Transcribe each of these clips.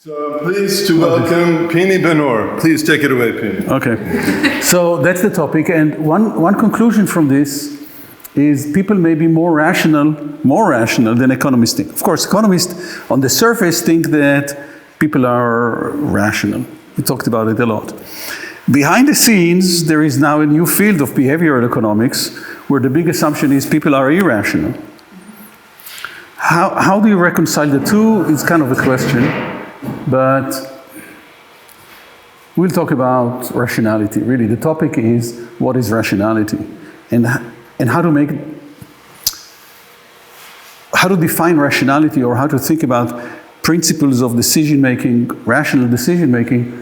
So I'm pleased to welcome Pini Benor. Please take it away, Pini. Okay, so that's the topic, and one conclusion from this is people may be more rational than economists think. Of course, economists on the surface think that people are rational. We talked about it a lot. Behind the scenes, there is now a new field of behavioral economics where the big assumption is people are irrational. How do you reconcile the two is kind of a question, but we'll talk about rationality. Really, the topic is what is rationality and how to define rationality, or how to think about principles of decision-making, rational decision-making,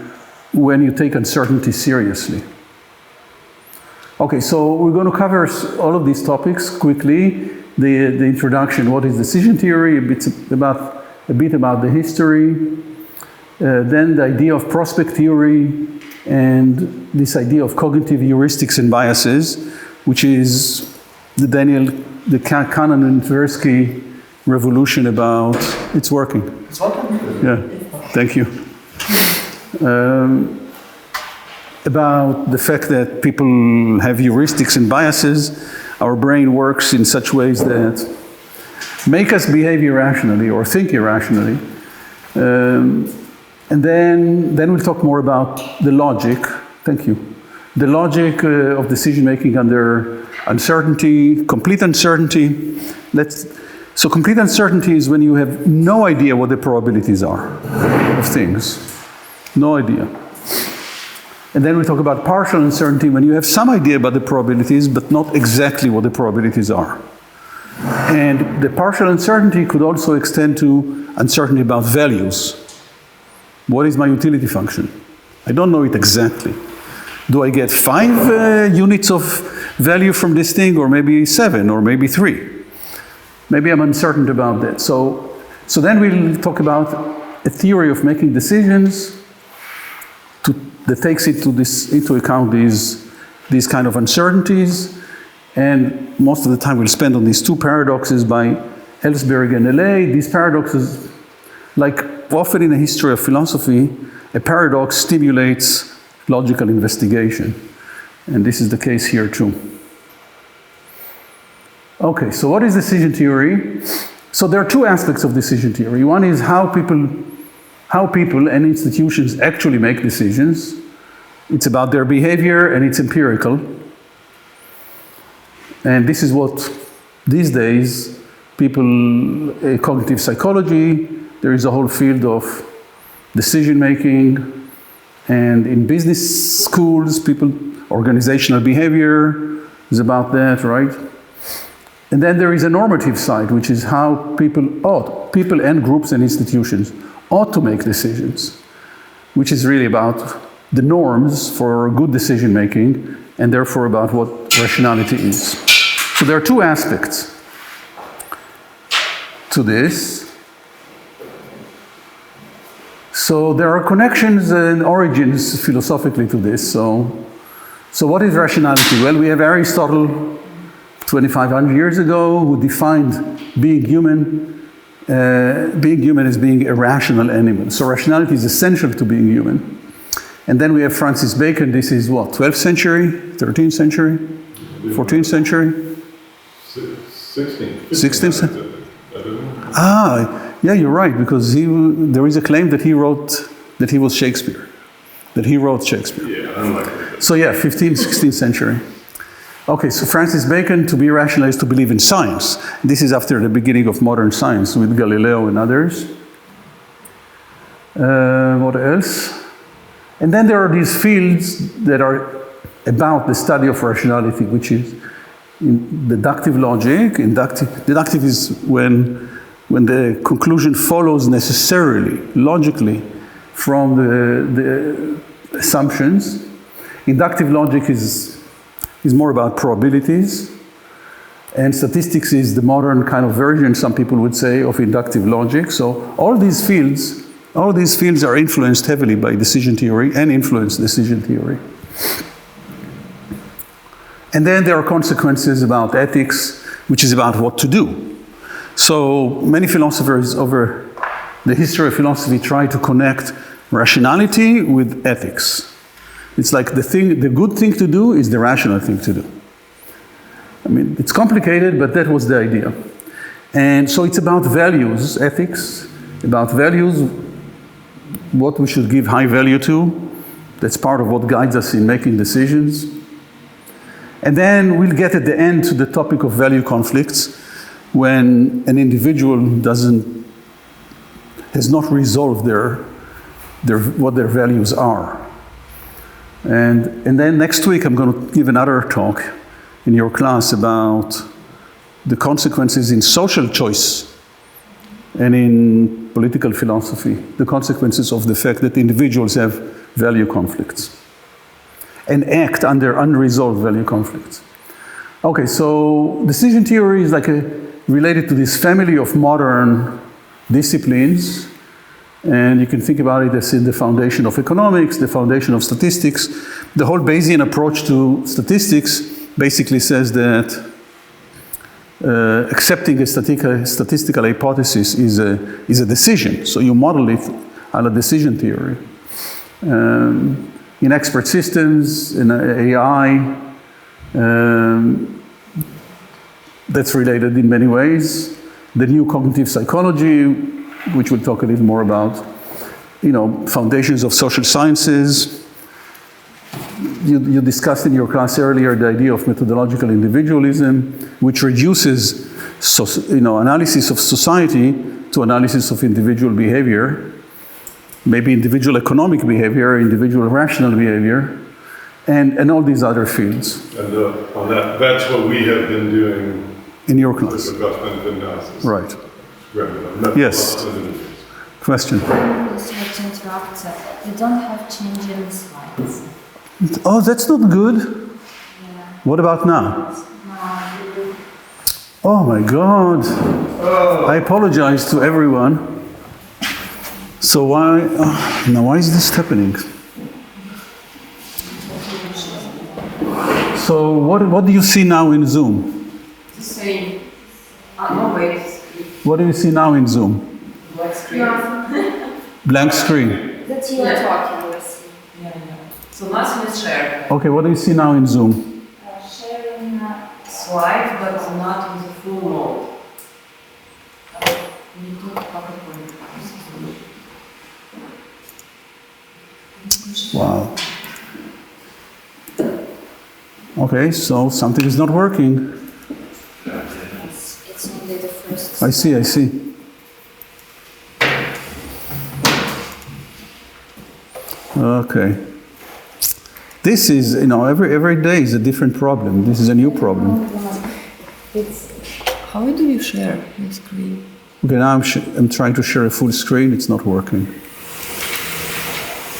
when you take uncertainty seriously. Okay, so we're going to cover all of these topics quickly. The introduction, what is decision theory, a bit about the history, then the idea of prospect theory, and this idea of cognitive heuristics and biases, which is the Kahneman and Tversky revolution about, it's working. It's working? Yeah, thank you. About the fact that people have heuristics and biases. Our brain works in such ways that make us behave irrationally or think irrationally. And then we'll talk more about the logic, thank you, the logic of decision-making under uncertainty, complete uncertainty. So complete uncertainty is when you have no idea what the probabilities are of things, no idea. And then we talk about partial uncertainty, when you have some idea about the probabilities, but not exactly what the probabilities are. And the partial uncertainty could also extend to uncertainty about values. What is my utility function? I don't know it exactly. Do I get 5 units of value from this thing, or maybe 7, or maybe 3? Maybe I'm uncertain about that. So then we'll talk about a theory of making decisions that takes into account these kind of uncertainties. And most of the time we'll spend on these 2 paradoxes by Ellsberg and LA. These paradoxes, like often in the history of philosophy, a paradox stimulates logical investigation. And this is the case here too. Okay, so what is decision theory? So there are 2 aspects of decision theory. One is how people and institutions actually make decisions. It's about their behavior, and it's empirical. And this is what, these days, cognitive psychology, there is a whole field of decision-making, and in business schools, organizational behavior is about that, right? And then there is a normative side, which is how people and groups and institutions ought to make decisions, which is really about the norms for good decision making, and therefore about what rationality is. So there are 2 aspects to this. So there are connections and origins philosophically to this. So what is rationality? Well, we have Aristotle 2,500 years ago who defined being human as being a rational animal. So rationality is essential to being human. And then we have Francis Bacon. This is what, 12th century, 13th century, 14th century? 16th century? Yeah, you're right, because there is a claim that he wrote Shakespeare. Yeah, I don't like that. So yeah, 15th, 16th century. Okay, so Francis Bacon, to be rational is to believe in science. This is after the beginning of modern science with Galileo and others. What else? And then there are these fields that are about the study of rationality, which is deductive logic. Deductive is when the conclusion follows necessarily, logically, from the assumptions. Inductive logic is more about probabilities. And statistics is the modern kind of version, some people would say, of inductive logic. So all these fields are influenced heavily by decision theory and influence decision theory. And then there are consequences about ethics, which is about what to do. So many philosophers over the history of philosophy tried to connect rationality with ethics. It's like the good thing to do is the rational thing to do. I mean, it's complicated, but that was the idea. And so it's about values, ethics, about values, what we should give high value to. That's part of what guides us in making decisions. And then we'll get at the end to the topic of value conflicts, when an individual has not resolved what their values are. And then next week I'm going to give another talk in your class about the consequences in social choice and in political philosophy, the consequences of the fact that individuals have value conflicts and act under unresolved value conflicts. Okay, so decision theory is related to this family of modern disciplines, and you can think about it as in the foundation of economics, the foundation of statistics. The whole Bayesian approach to statistics basically says that accepting a statistical hypothesis is a decision. So you model it on a decision theory. In expert systems, in AI, that's related in many ways. The new cognitive psychology, which we'll talk a little more about, foundations of social sciences. You discussed in your class earlier the idea of methodological individualism, which reduces analysis of society to analysis of individual behavior, maybe individual economic behavior, individual rational behavior, and all these other fields. And on that's what we have been doing in your class. With the cost-benefit analysis. Right. Yes. Question. Sorry to interrupt. You don't have change in the slides. Oh, that's not good. Yeah. What about now? No. Oh my God. I apologize to everyone. So why is this happening? So what do you see now in Zoom? The same. No, wait. What do you see now in Zoom? Black screen. Blank screen. That you are talking with. Yeah. So nothing is shared. Okay, what do you see now in Zoom? Sharing. Slide, but not in the full mode. We do PowerPoint. Wow. Okay, so something is not working. It's only the first. I see. Okay. This is, every day is a different problem. This is a new problem. How do you share the screen? Okay, now I'm trying to share a full screen. It's not working.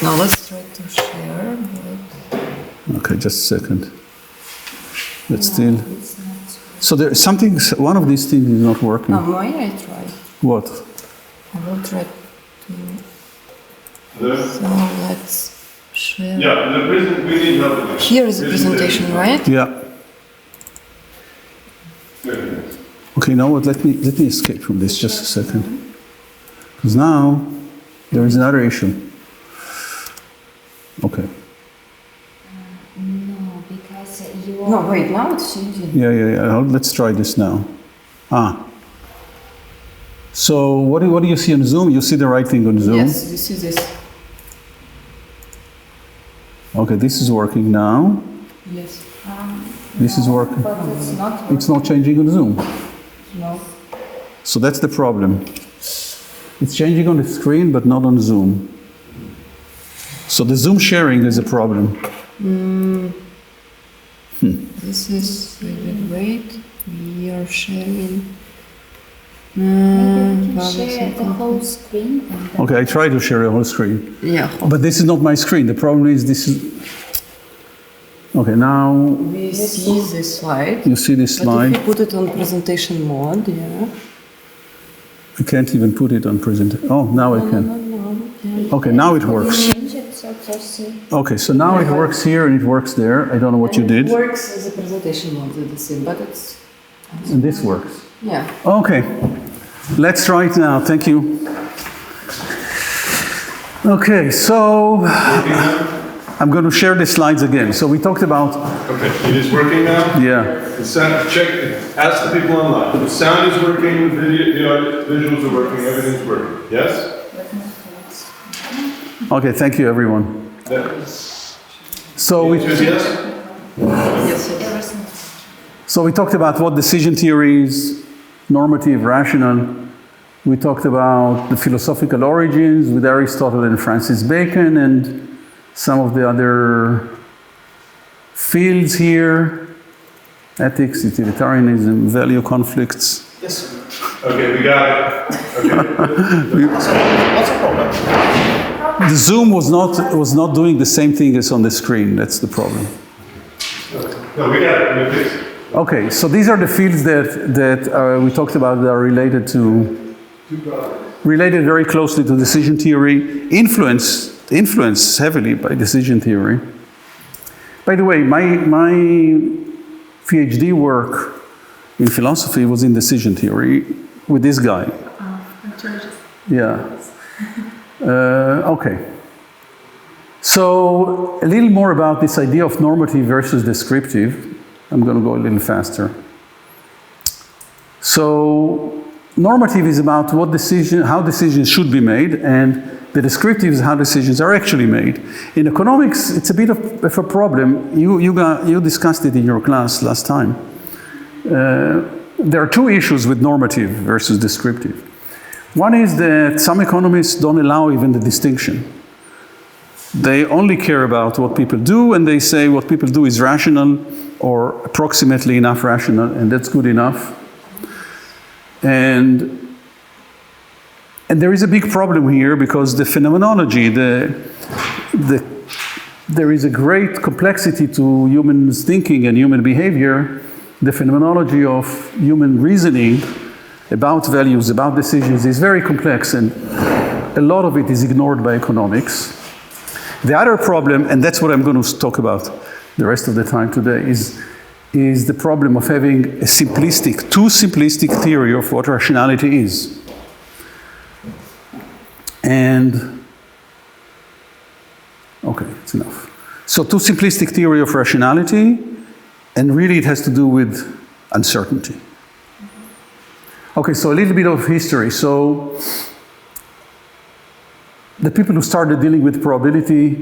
Now let's try to share. Okay, just a second. But still. So there's something, one of these things is not working. Why I try? What? I will try to. So let's share. Yeah, we need help. Here is the presentation, right? Yeah. Okay, now what? Let me escape from this just a second. Because now there is another issue. Okay. No, because you are. No, wait, now it's changing. Yeah. Let's try this now. So what do you see on Zoom? You see the right thing on Zoom? Yes, you see this. Okay, this is working now. Yes. This is working. But it's not. It's not changing on Zoom. No. So that's the problem. It's changing on the screen, but not on Zoom. So the Zoom sharing is a problem. This is, wait, we are sharing. Maybe we can share the whole screen. And then Okay, I try to share the whole screen. Yeah. But this is not my screen. The problem is this is... Okay, now We see this slide. you see this But slide. if you put it on presentation mode, yeah. I can't even put it on present. Oh, now I can. Yeah. Okay, now it works. change it so to see. Okay, so now it works here and it works there. I don't know what you It did. works as a presentation mode, the same, but it's. And this works. Yeah. Okay, let's try it now. Thank you. Okay, so Working now? I'm going to share the slides again. So we talked about, Okay, it is working now? yeah, The sound, check, ask the people online. The sound is working, video, visuals are working, everything's working. Yes? okay, thank you everyone. So we, Yes? Everything. so we talked about what decision theory is, normative, rational. We talked about the philosophical origins with Aristotle and Francis Bacon and some of the other fields here, ethics, utilitarianism, value conflicts. Yes. Okay, we got it. Okay. What's the problem? The Zoom was not doing the same thing as on the screen. That's the problem. No, we got it. We fixed it. Okay, so these are the fields that we talked about that are related very closely to decision theory, influenced heavily by decision theory. By the way, my PhD work in philosophy was in decision theory with this guy. Yeah. Okay. So a little more about this idea of normative versus descriptive. I'm going to go a little faster. So normative is about how decisions should be made, and the descriptive is how decisions are actually made. In economics, it's a bit of a problem. You discussed it in your class last time. There are two issues with normative versus descriptive. One is that some economists don't allow even the distinction. They only care about what people do, and they say what people do is rational or approximately enough rational, and that's good enough. And there is a big problem here because the phenomenology, there is a great complexity to human thinking and human behavior. The phenomenology of human reasoning about values, about decisions is very complex, and a lot of it is ignored by economics. The other problem, and that's what I'm going to talk about the rest of the time today, is the problem of having a too simplistic theory of what rationality is. And, okay, it's enough. So too simplistic theory of rationality, and really it has to do with uncertainty. Okay, so a little bit of history. So the people who started dealing with probability,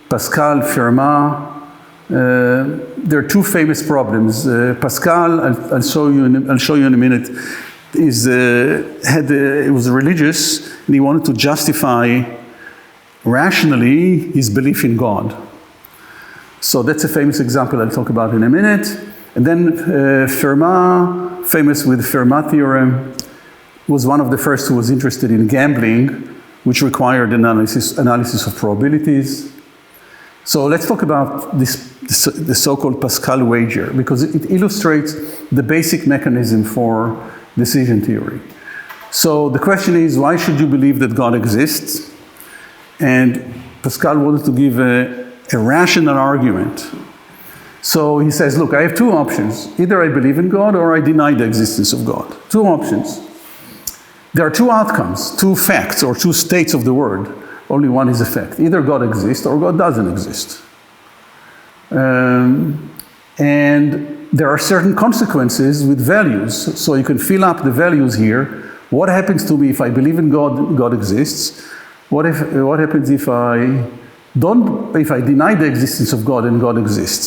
Pascal, Fermat, there are two famous problems. Pascal, I'll show you in a minute, was religious, and he wanted to justify rationally his belief in God. So that's a famous example I'll talk about in a minute. And then Fermat, famous with Fermat theorem, was one of the first who was interested in gambling, which required analysis of probabilities. So let's talk about the so-called Pascal wager, because it illustrates the basic mechanism for decision theory. So the question is, why should you believe that God exists? And Pascal wanted to give a rational argument. So he says, look, I have two options. Either I believe in God or I deny the existence of God. Two options. There are two outcomes, two facts, or two states of the world. Only one is a fact. Either God exists or God doesn't exist. And there are certain consequences with values. So you can fill up the values here. What happens to me if I believe in God, God exists? What happens if I deny the existence of God and God exists?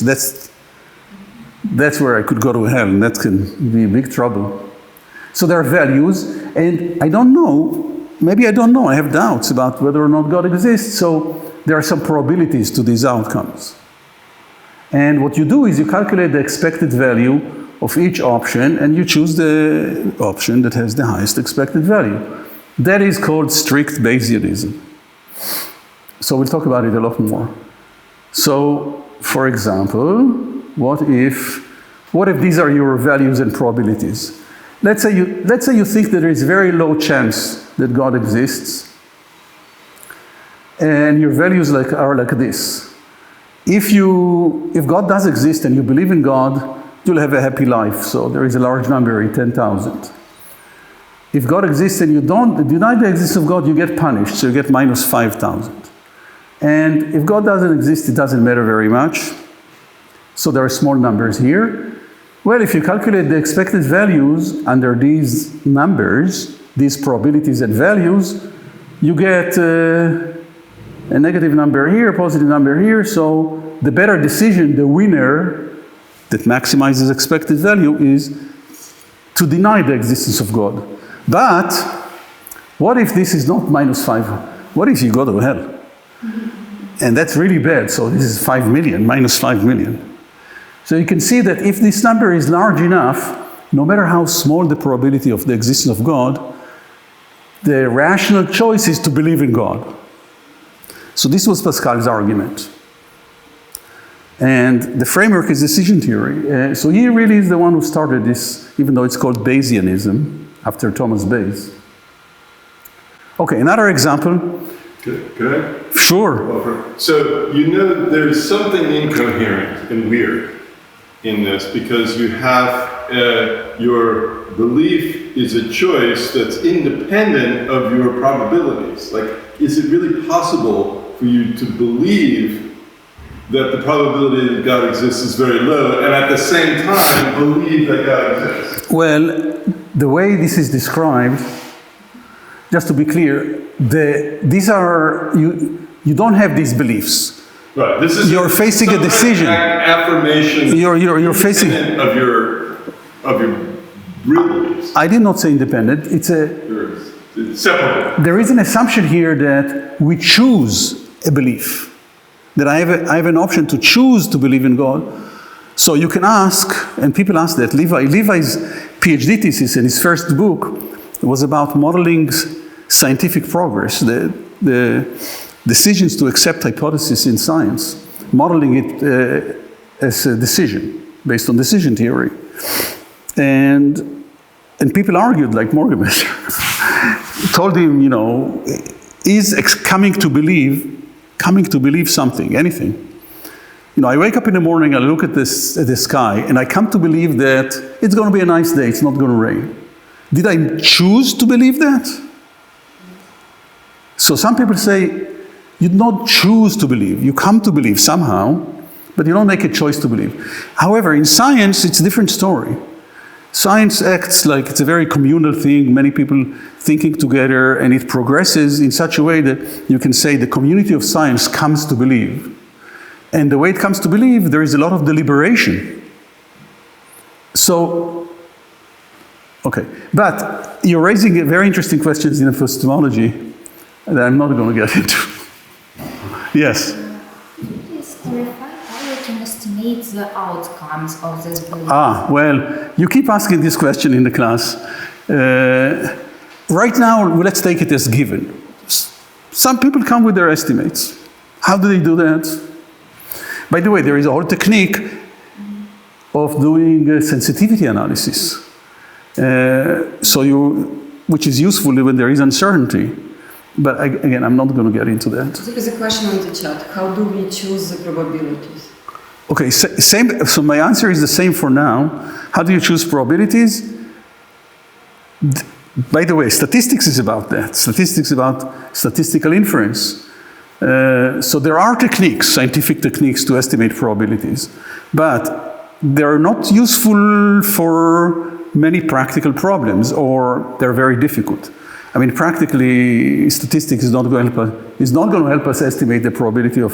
That's where I could go to hell, and that can be big trouble. So there are values, and I don't know, maybe I don't know, I have doubts about whether or not God exists, so there are some probabilities to these outcomes. And what you do is you calculate the expected value of each option, and you choose the option that has the highest expected value. That is called strict Bayesianism. So we'll talk about it a lot more. So, for example, what if these are your values and probabilities? Let's say you think that there is very low chance that God exists, and your values are like this. If God does exist and you believe in God, you'll have a happy life. So there is a large number, 10,000. If God exists and you don't deny the existence of God, you get punished. So you get minus 5,000. And if God doesn't exist, it doesn't matter very much. So there are small numbers here. Well, if you calculate the expected values under these numbers, these probabilities and values, you get a negative number here, a positive number here. So the better decision, the winner that maximizes expected value, is to deny the existence of God. But what if this is not -5? What if you go to hell? And that's really bad. So this is 5 million, -5 million. So you can see that if this number is large enough, no matter how small the probability of the existence of God, the rational choice is to believe in God. So this was Pascal's argument. And the framework is decision theory. So he really is the one who started this, even though it's called Bayesianism, after Thomas Bayes. Okay, another example. Could I? Sure. So, you know, there's something incoherent and weird in this because you have your belief is a choice that's independent of your probabilities. Like, is it really possible for you to believe that the probability that God exists is very low and at the same time believe that God exists? Well, the way this is described, just to be clear, these are, you don't have these beliefs. Right. This is You're facing a decision. Affirmation. You're facing of your real beliefs. I did not say independent. It's separate. there is an assumption here that we choose a belief. That I have an option to choose to believe in God. So you can ask, and people ask that. Levi's PhD thesis in his first book was about modeling scientific progress, the decisions to accept hypotheses in science, modeling it as a decision, based on decision theory. And people argued, like Morgenmesser, told him, you know, is coming to believe something, anything. You know, I wake up in the morning, I look at the sky, and I come to believe that it's going to be a nice day, it's not going to rain. Did I choose to believe that? So some people say, you don't choose to believe, you come to believe somehow, but you don't make a choice to believe. However, in science, it's a different story. Science acts like it's a very communal thing, many people thinking together, and it progresses in such a way that you can say the community of science comes to believe. And the way it comes to believe, there is a lot of deliberation. So, okay. But you're raising very interesting questions in epistemology that I'm not going to get into. Yes? Please clarify how you can estimate the outcomes of this belief. Well, you keep asking this question in the class. Right now, let's take it as given. Some people come with their estimates. How do they do that? By the way, there is a whole technique of doing sensitivity analysis. Which is useful when there is uncertainty. But again, I'm not going to get into that. There is a question on the chat. How do we choose the probabilities? Okay, same. So my answer is the same for now. How do you choose probabilities? By the way, statistics is about that. Statistics about statistical inference. So there are techniques, scientific techniques to estimate probabilities, but they're not useful for many practical problems, or they're very difficult. I mean, practically, statistics is not going to help us estimate the probability of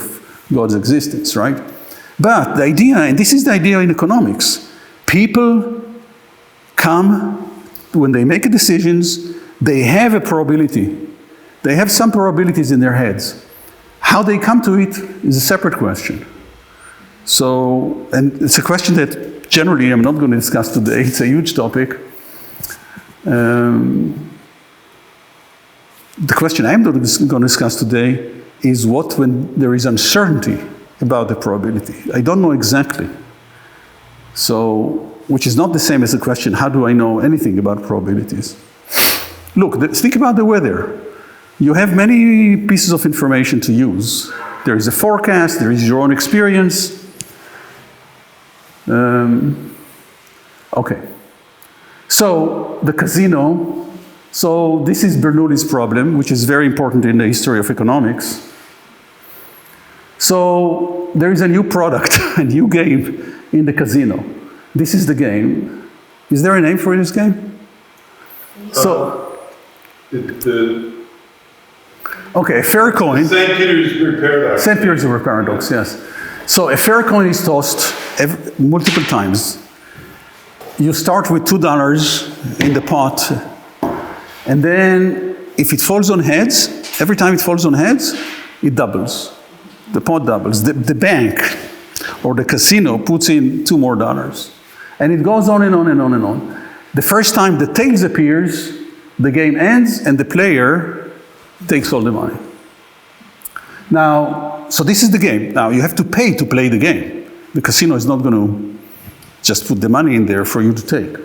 God's existence, right? But the idea, and this is the idea in economics, people come, when they make decisions, they have a probability. They have some probabilities in their heads. How they come to it is a separate question. So, and it's a question that generally I'm not going to discuss today. It's a huge topic. The question I'm going to discuss today is what when there is uncertainty about the probability. I don't know exactly. So, which is not the same as the question, how do I know anything about probabilities? Look, think about the weather. You have many pieces of information to use. There is a forecast, there is your own experience. Okay. So, the casino. So this is Bernoulli's problem, which is very important in the history of economics. So there is a new product, a new game in the casino. This is the game. Is there a name for this game? Okay, a fair coin. St. Petersburg Paradox. St. Petersburg Paradox, yes. So a fair coin is tossed multiple times. You start with $2 in the pot, and then if it falls on heads, every time it falls on heads, it doubles. The pot doubles. The bank or the casino puts in $2 more. And it goes on and on and on and on. The first time the tails appears, the game ends and the player takes all the money. Now, so this is the game. Now you have to pay to play the game. The casino is not going to just put the money in there for you to take.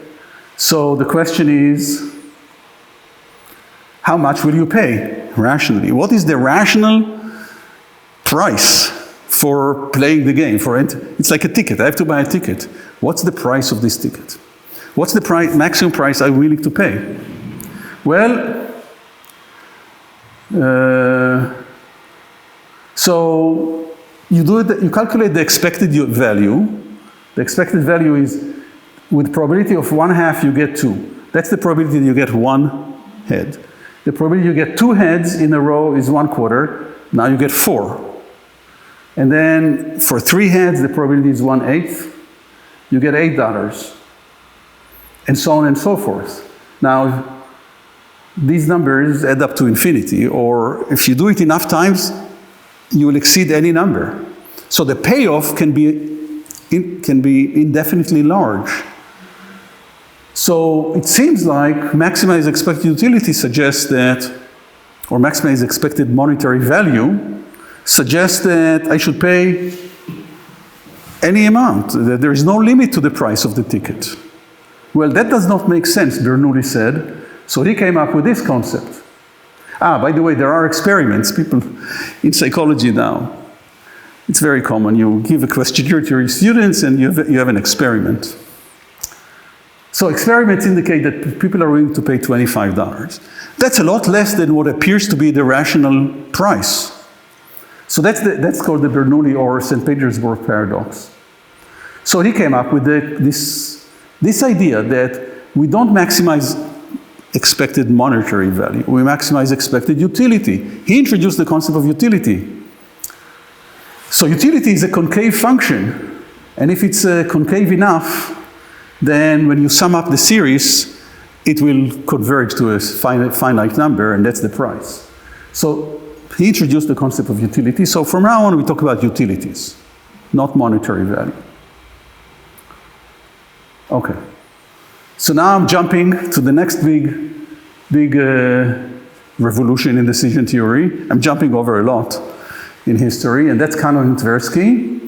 So the question is, how much will you pay rationally? What is the rational price for playing the game? It's like a ticket. I have to buy a ticket. What's the price of this ticket? What's the maximum price I'm willing to pay? Well, so you calculate the expected value. The expected value is, with probability of 1/2, you get 2. That's the probability you get 1 head. The probability you get 2 heads in a row is 1/4. Now you get 4. And then for 3 heads, the probability is 1/8. You get $8. And so on and so forth. Now, these numbers add up to infinity, or if you do it enough times, you will exceed any number. So the payoff can be indefinitely large. So it seems like maximized expected utility suggests that, or maximized expected monetary value suggests that I should pay any amount, that there is no limit to the price of the ticket. Well, that does not make sense, Bernoulli said. So he came up with this concept. By the way, there are experiments, people in psychology now. It's very common. You give a questionnaire to your students and you have an experiment. So experiments indicate that people are willing to pay $25. That's a lot less than what appears to be the rational price. So that's called the Bernoulli or St. Petersburg paradox. So he came up with this idea that we don't maximize expected monetary value, we maximize expected utility. He introduced the concept of utility. So utility is a concave function, and if it's concave enough, then when you sum up the series, it will converge to a finite number, and that's the price. So he introduced the concept of utility. So from now on, we talk about utilities, not monetary value. Okay. So now I'm jumping to the next big revolution in decision theory. I'm jumping over a lot in history, and that's Kahneman and Tversky.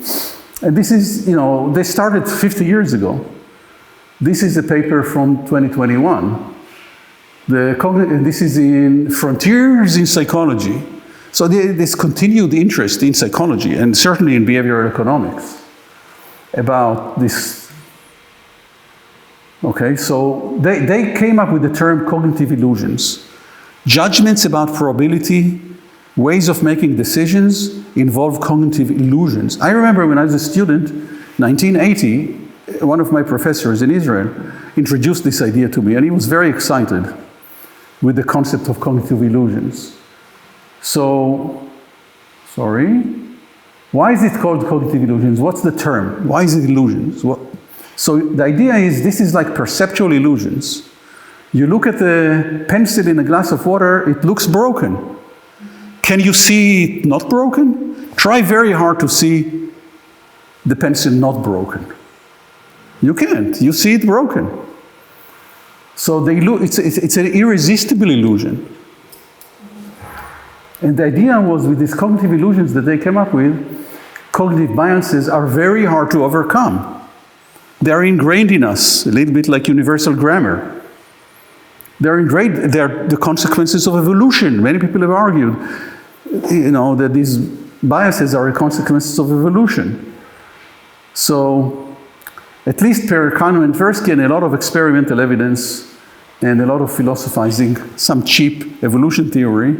And this is, they started 50 years ago. This is a paper from 2021. This is in Frontiers in Psychology. So this continued interest in psychology, and certainly in behavioral economics, about this. Okay, so they came up with the term cognitive illusions. Judgments about probability, ways of making decisions involve cognitive illusions. I remember when I was a student, 1980, one of my professors in Israel introduced this idea to me, and he was very excited with the concept of cognitive illusions. So, sorry. Why is it called cognitive illusions? What's the term? Why is it illusions? So the idea is this is like perceptual illusions. You look at the pencil in a glass of water, it looks broken. Can you see it not broken? Try very hard to see the pencil not broken. You can't. You see it broken. So it's an irresistible illusion. And the idea was, with these cognitive illusions that they came up with, cognitive biases are very hard to overcome. They are ingrained in us, a little bit like universal grammar. They're ingrained. They're the consequences of evolution. Many people have argued, that these biases are the consequences of evolution. So, at least per Kahneman and Tversky, and a lot of experimental evidence and a lot of philosophizing, some cheap evolution theory,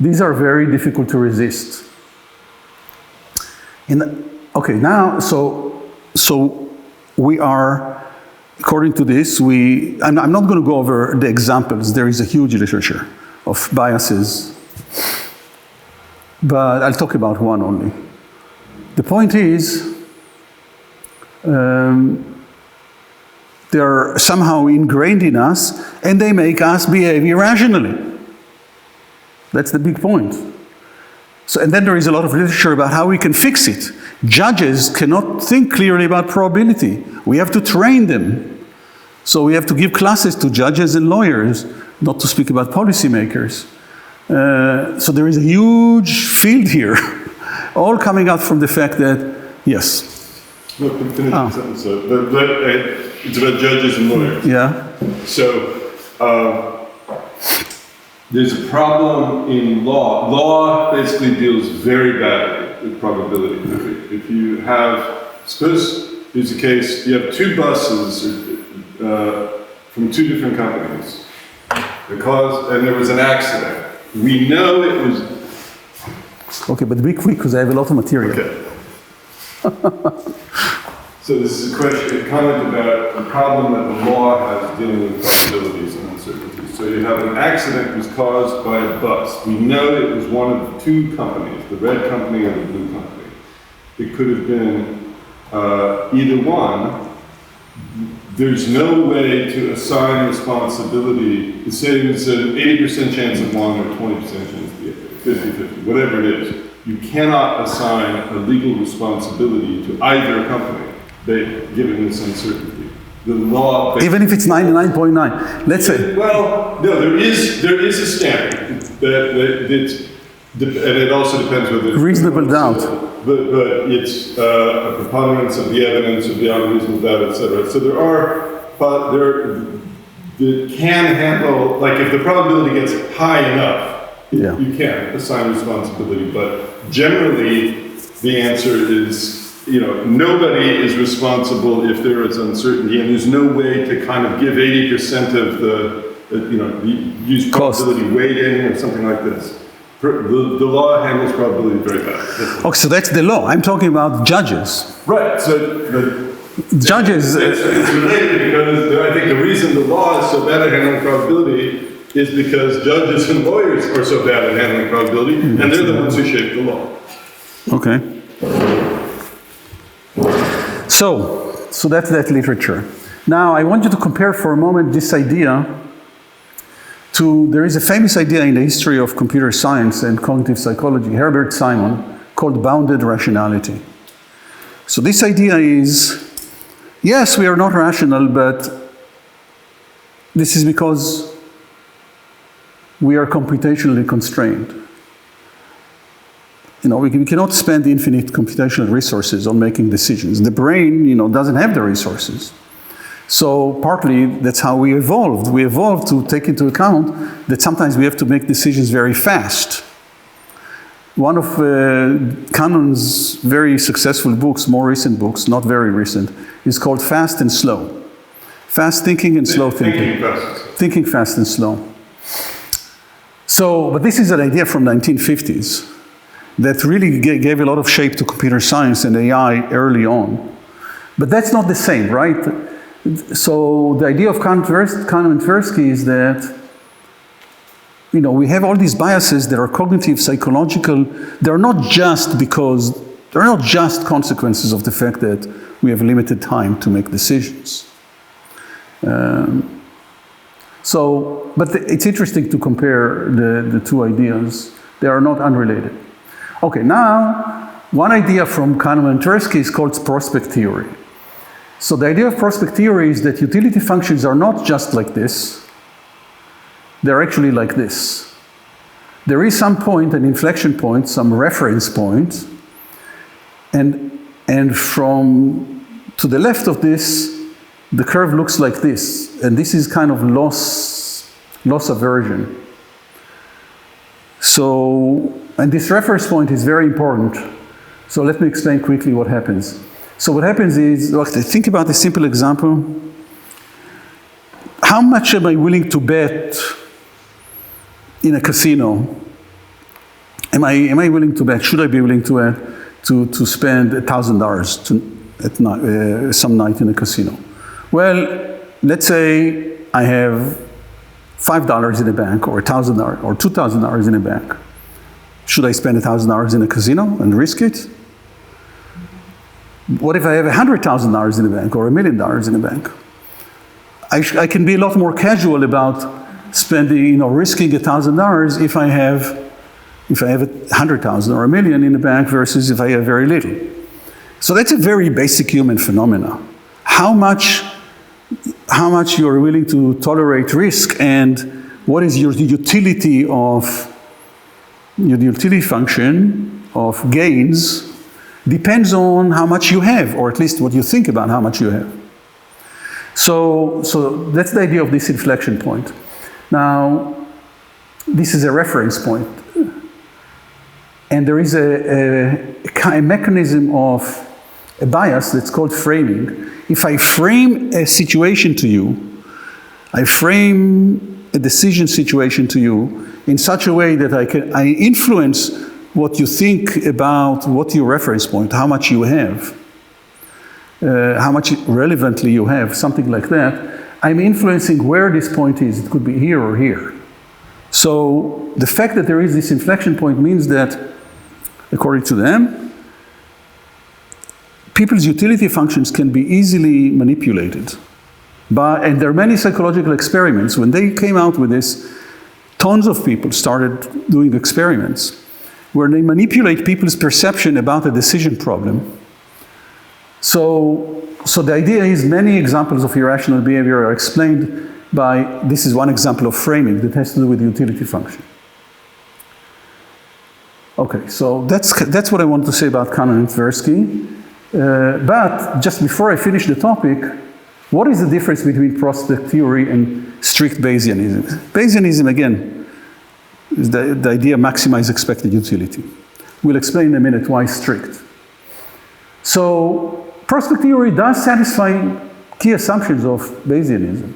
these are very difficult to resist. Okay, now, so we are, according to this, I'm not going to go over the examples. There is a huge literature of biases, but I'll talk about one only. The point is, they're somehow ingrained in us, and they make us behave irrationally. That's the big point. So, and then there is a lot of literature about how we can fix it. Judges cannot think clearly about probability. We have to train them. So we have to give classes to judges and lawyers, not to speak about policymakers. So there is a huge field here, all coming out from the fact that, yes. No, finish the sentence. It's about judges and lawyers. Yeah. So, there's a problem in law. Law basically deals very badly with probability theory. If you have, suppose there's a case, you have two buses from two different companies, and there was an accident. We know it was... Okay, but be quick, because I have a lot of material. Okay. So this is a comment about the problem that the law has dealing with probabilities and uncertainties. So you have an accident that was caused by a bus. We know it was one of two companies, the red company and the blue company. It could have been either one. There's no way to assign responsibility. Say there's an 80% chance of one or 20% chance of the other, 50-50, whatever it is. You cannot assign a legal responsibility to either company, given this uncertainty. The law... Even if it's 99.9, let's say... Well, no, there is a standard, and it also depends whether... Reasonable doubt. But it's a preponderance of the evidence, of the unreasonable doubt, etc. So there are... that can handle... Like, if the probability gets high enough, yeah. You can assign responsibility, but generally the answer is, nobody is responsible if there is uncertainty, and there's no way to kind of give 80% of use probability weighting or something like this. The law handles probability very bad. Okay, so that's the law. I'm talking about judges. Right, so judges... It's related because I think the reason the law is so bad at handling probability is because judges and lawyers are so bad at handling probability, and they're the ones who shape the law. Okay. So that's that literature. Now, I want you to compare for a moment this idea to, there is a famous idea in the history of computer science and cognitive psychology, Herbert Simon, called bounded rationality. So this idea is, yes, we are not rational, but this is because we are computationally constrained. We cannot spend infinite computational resources on making decisions. The brain, doesn't have the resources. So partly that's how we evolved. We evolved to take into account that sometimes we have to make decisions very fast. One of Cannon's very successful books, more recent books, not very recent, is called Fast and Slow. Fast thinking and slow thinking. Thinking fast and slow. So, but this is an idea from 1950s that really gave a lot of shape to computer science and AI early on. But that's not the same, right? So the idea of Kahneman and Tversky is that, we have all these biases that are cognitive, psychological. They're not just consequences of the fact that we have limited time to make decisions. But it's interesting to compare the two ideas. They are not unrelated. Okay, now, one idea from Kahneman and Tversky is called prospect theory. So the idea of prospect theory is that utility functions are not just like this. They're actually like this. There is some point, an inflection point, some reference point, and from to the left of this, the curve looks like this, and this is kind of loss aversion. So, and this reference point is very important. So let me explain quickly what happens. So what happens is, look, think about a simple example. How much am I willing to bet in a casino? Am I willing to bet? Should I be willing to to spend $1,000 some night in a casino. Well, let's say I have $5 in a bank, or $1,000, or $2,000 in a bank. Should I spend $1,000 in a casino and risk it? What if I have $100,000 in a bank, or $1 million in a bank? I can be a lot more casual about spending, risking $1,000 if I have 100,000 or $1 million in the bank versus if I have very little. So that's a very basic human phenomena. How much you are willing to tolerate risk, and what is your utility function of gains depends on how much you have, or at least what you think about how much you have. So that's the idea of this inflection point. Now, this is a reference point. And there is a mechanism of a bias that's called framing. If I frame a situation to you, I frame a decision situation to you in such a way that I influence what you think about what your reference point, how much you have, how much relevantly you have, something like that. I'm influencing where this point is. It could be here or here. So the fact that there is this inflection point means that, according to them, people's utility functions can be easily manipulated. And there are many psychological experiments. When they came out with this, tons of people started doing experiments where they manipulate people's perception about a decision problem. So the idea is many examples of irrational behavior are explained by, this is one example of framing that has to do with the utility function. Okay, so that's what I want to say about Cannon and Tversky. But just before I finish the topic, what is the difference between prospect theory and strict Bayesianism? Bayesianism, again, is the idea of maximize expected utility. We'll explain in a minute why strict. So prospect theory does satisfy key assumptions of Bayesianism.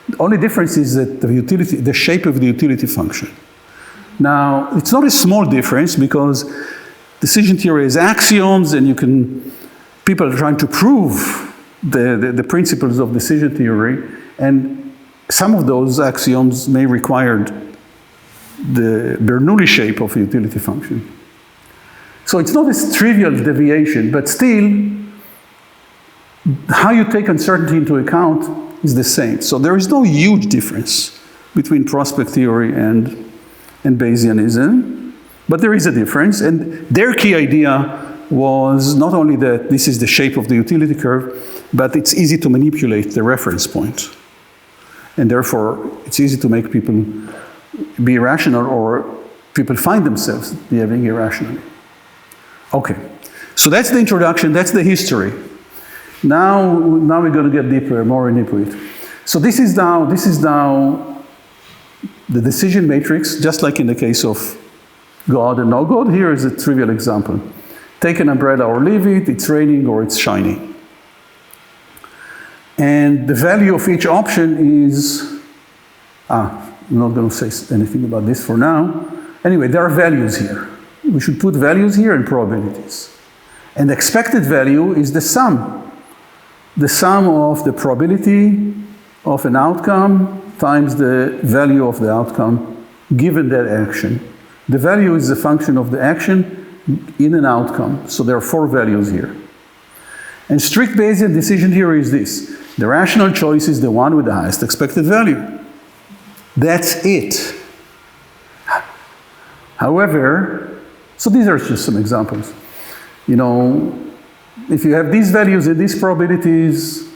The only difference is that the shape of the utility function. Now, it's not a small difference because decision theory has axioms, and people are trying to prove the principles of decision theory, and some of those axioms may require the Bernoulli shape of a utility function. So it's not a trivial deviation, but still, how you take uncertainty into account is the same. So there is no huge difference between prospect theory and Bayesianism, but there is a difference, and their key idea was not only that this is the shape of the utility curve, but it's easy to manipulate the reference point. And therefore, it's easy to make people be irrational, or people find themselves behaving irrationally. Okay, so that's the introduction, that's the history. Now we're going to get deeper, more into it. So this is now the decision matrix, just like in the case of God and no God. Here is a trivial example. Take an umbrella or leave it, it's raining or it's shining. And the value of each option is, I'm not going to say anything about this for now. Anyway, there are values here. We should put values here and probabilities. And the expected value is the sum of the probability of an outcome times the value of the outcome given that action. The value is the function of the action in an outcome. So there are 4 values here. And strict Bayesian decision theory is this. The rational choice is the one with the highest expected value. That's it. However, so these are just some examples. If you have these values and these probabilities,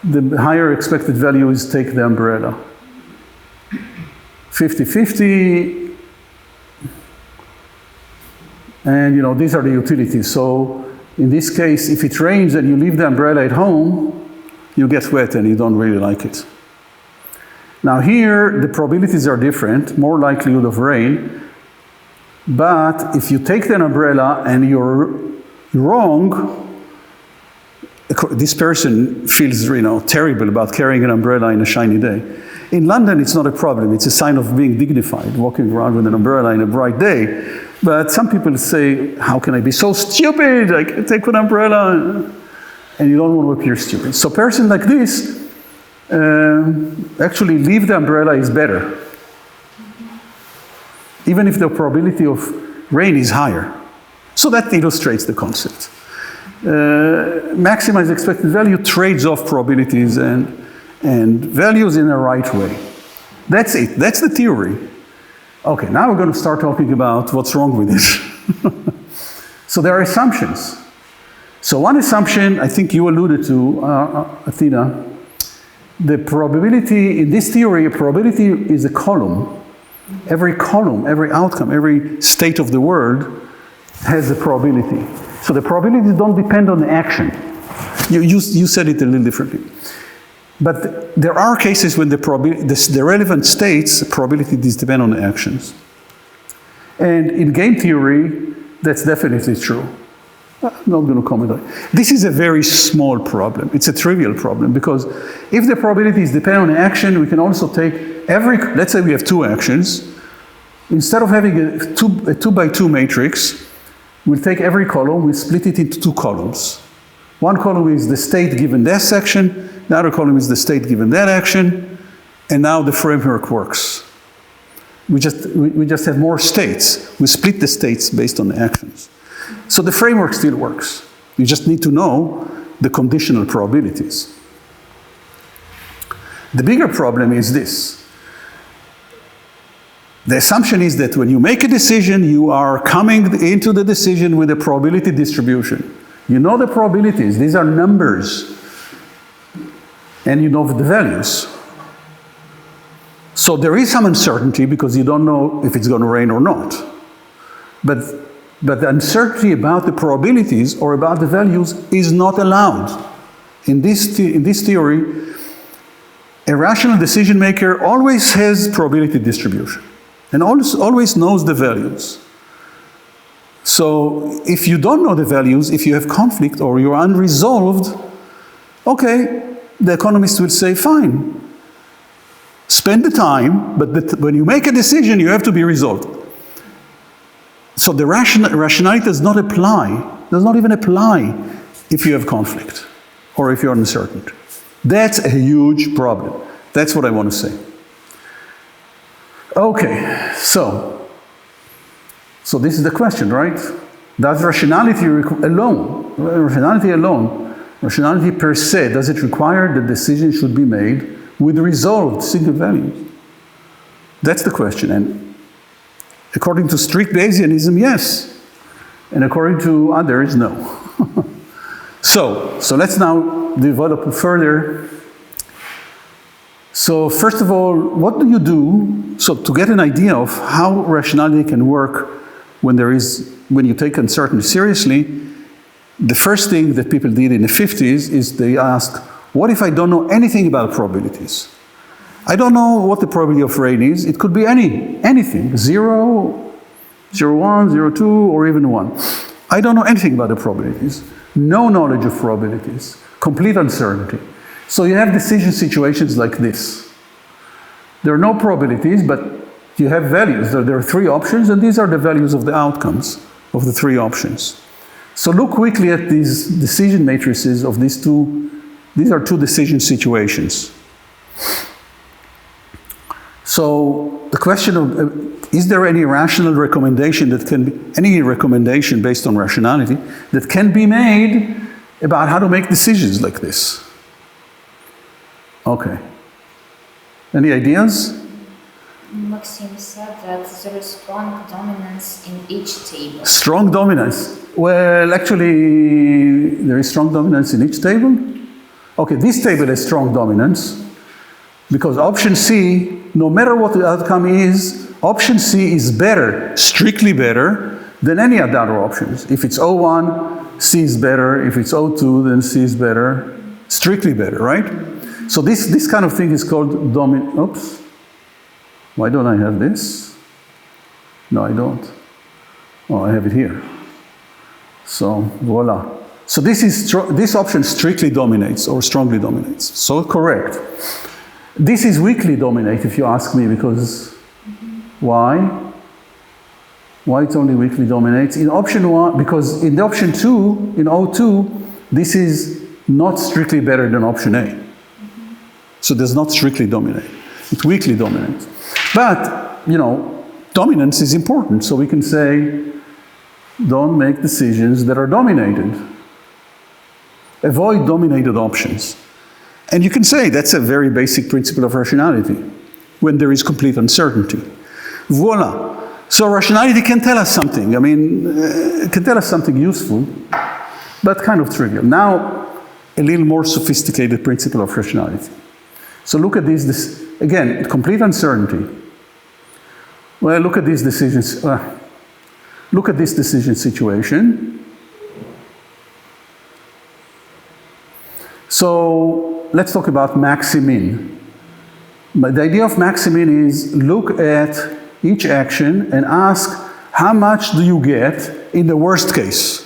the higher expected value is take the umbrella. 50-50, and these are the utilities. So in this case, if it rains and you leave the umbrella at home, you get wet and you don't really like it. Now here, the probabilities are different, more likelihood of rain, but if you take the umbrella and you're wrong, this person feels terrible about carrying an umbrella in a shiny day. In London, it's not a problem. It's a sign of being dignified, walking around with an umbrella in a bright day. But some people say, how can I be so stupid? I can take an umbrella. And you don't want to appear stupid. So a person like this, actually leave the umbrella is better. Even if the probability of rain is higher. So that illustrates the concept. Maximize expected value trades off probabilities and values in a right way. That's it. That's the theory. Okay, now we're going to start talking about what's wrong with it. So there are assumptions. So one assumption, I think you alluded to, Athena, the probability, in this theory, a probability is a column. Every column, every outcome, every state of the world has a probability. So the probabilities don't depend on the action. You said it a little differently. But there are cases when the relevant states, probabilities depend on the actions. And in game theory, that's definitely true. I'm not going to comment on it. This is a very small problem. It's a trivial problem because if the probabilities depend on the action, we can also take let's say we have two actions. Instead of having a 2 by 2 matrix, we'll take every column, we split it into two columns. One column is the state given this action, the other column is the state given that action, and now the framework works. We just have more states. We split the states based on the actions. So the framework still works. You just need to know the conditional probabilities. The bigger problem is this. The assumption is that when you make a decision, you are coming into the decision with a probability distribution. You know the probabilities, these are numbers. And you know the values. So there is some uncertainty because you don't know if it's going to rain or not. But the uncertainty about the probabilities or about the values is not allowed. In this theory, a rational decision maker always has probability distribution and always knows the values. So if you don't know the values, if you have conflict or you're unresolved, okay, the economist will say, fine, spend the time, but when you make a decision, you have to be resolved. So the rationality does not even apply if you have conflict or if you're uncertain. That's a huge problem. That's what I want to say. Okay, so this is the question, right? Does rationality rationality per se, does it require that decision should be made with resolved single values? That's the question. And according to strict Bayesianism, yes. And according to others, no. So let's now develop further. So first of all, what do you do? So to get an idea of how rationality can work when you take uncertainty seriously, the first thing that people did in the 50s is they asked, what if I don't know anything about probabilities? I don't know what the probability of rain is. It could be anything, 0, 1, 2, or even 1. I don't know anything about the probabilities. No knowledge of probabilities. Complete uncertainty. So you have decision situations like this. There are no probabilities, but you have values. There are 3 options, and these are the values of the outcomes of the 3 options. So look quickly at these decision matrices of these two. These are 2 decision situations. So the question of, is there any rational recommendation any recommendation based on rationality that can be made about how to make decisions like this? Okay. Any ideas? Maxim said that there is strong dominance in each table. Strong dominance. Well, actually, there is strong dominance in each table. Okay, this table has strong dominance because option C, no matter what the outcome is, option C is better, strictly better, than any of the other options. If it's O1, C is better. If it's O2, then C is better. Strictly better, right? So this kind of thing is called oops. Why don't I have this? No, I don't. Oh, I have it here. So, voila. So this option strictly dominates or strongly dominates. So correct. This is weakly dominate, if you ask me, because why? Why it only weakly dominates? In option 1, because in the option 2, in O2, this is not strictly better than option A. So it does not strictly dominate. It weakly dominates. But, you know, dominance is important. So we can say, don't make decisions that are dominated. Avoid dominated options. And you can say that's a very basic principle of rationality when there is complete uncertainty. Voila. So rationality can tell us something. I mean, it can tell us something useful, but kind of trivial. Now, a little more sophisticated principle of rationality. So look at this again, complete uncertainty. Well, look at these decisions. Look at this decision situation. So let's talk about maximin. But the idea of maximin is look at each action and ask how much do you get in the worst case?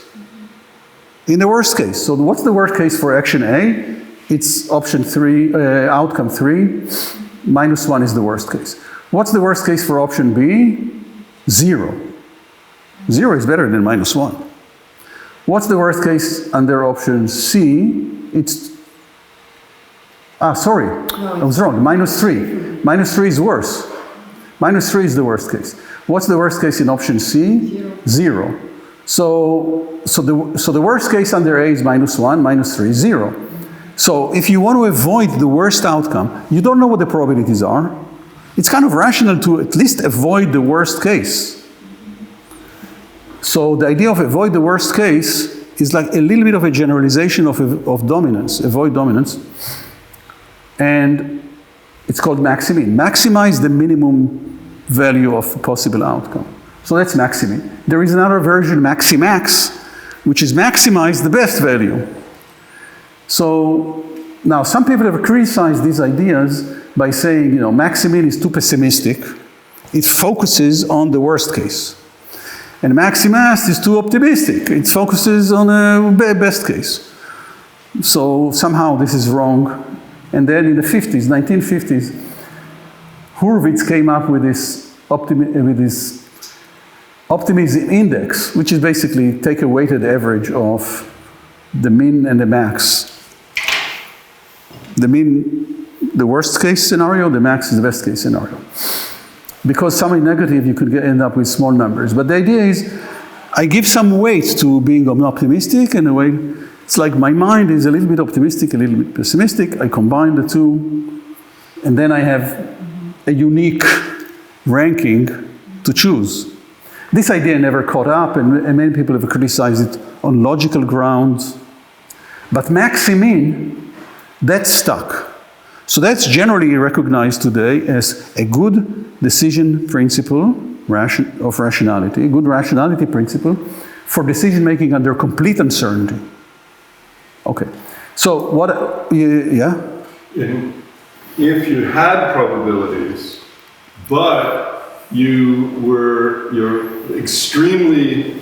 In the worst case. So what's the worst case for action A? It's option 3, outcome 3. -1 is the worst case. What's the worst case for option B? 0. 0 is better than -1. What's the worst case under option C? It's, sorry, I was wrong, -3. -3 is worse. -3 is the worst case. What's the worst case in option C? 0. So the worst case under A is -1, -3, 0. So if you want to avoid the worst outcome, you don't know what the probabilities are. It's kind of rational to at least avoid the worst case. So the idea of avoid the worst case is like a little bit of a generalization of dominance, avoid dominance. And it's called maximin. Maximize the minimum value of a possible outcome. So that's maximin. There is another version, maximax, which is maximize the best value. So now some people have criticized these ideas by saying, you know, maximin is too pessimistic. It focuses on the worst case. And maximax is too optimistic. It focuses on a best case. So somehow this is wrong. And then in the 50s, 1950s, Hurwitz came up with this optimism index, which is basically take a weighted average of the min and the max. The min, the worst case scenario, the max is the best case scenario. Because something negative, you could end up with small numbers. But the idea is, I give some weight to being optimistic, and a way, it's like my mind is a little bit optimistic, a little bit pessimistic. I combine the two, and then I have a unique ranking to choose. This idea never caught up, and many people have criticized it on logical grounds. But maximin, that's stuck. So that's generally recognized today as a good decision principle of rationality, a good rationality principle for decision making under complete uncertainty. Okay, so what, yeah? If you had probabilities, but you're extremely,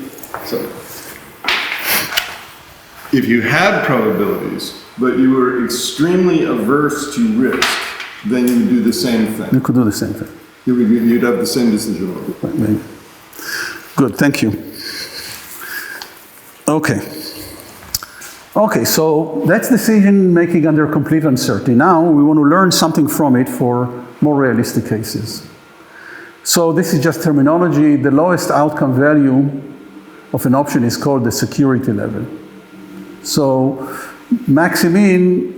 if you had probabilities, but you were extremely averse to risk, then you would do the same thing. You could do the same thing. You'd have the same decision. Right. Good, thank you. Okay. Okay, so that's decision making under complete uncertainty. Now we want to learn something from it for more realistic cases. So this is just terminology. The lowest outcome value of an option is called the security level. So maximin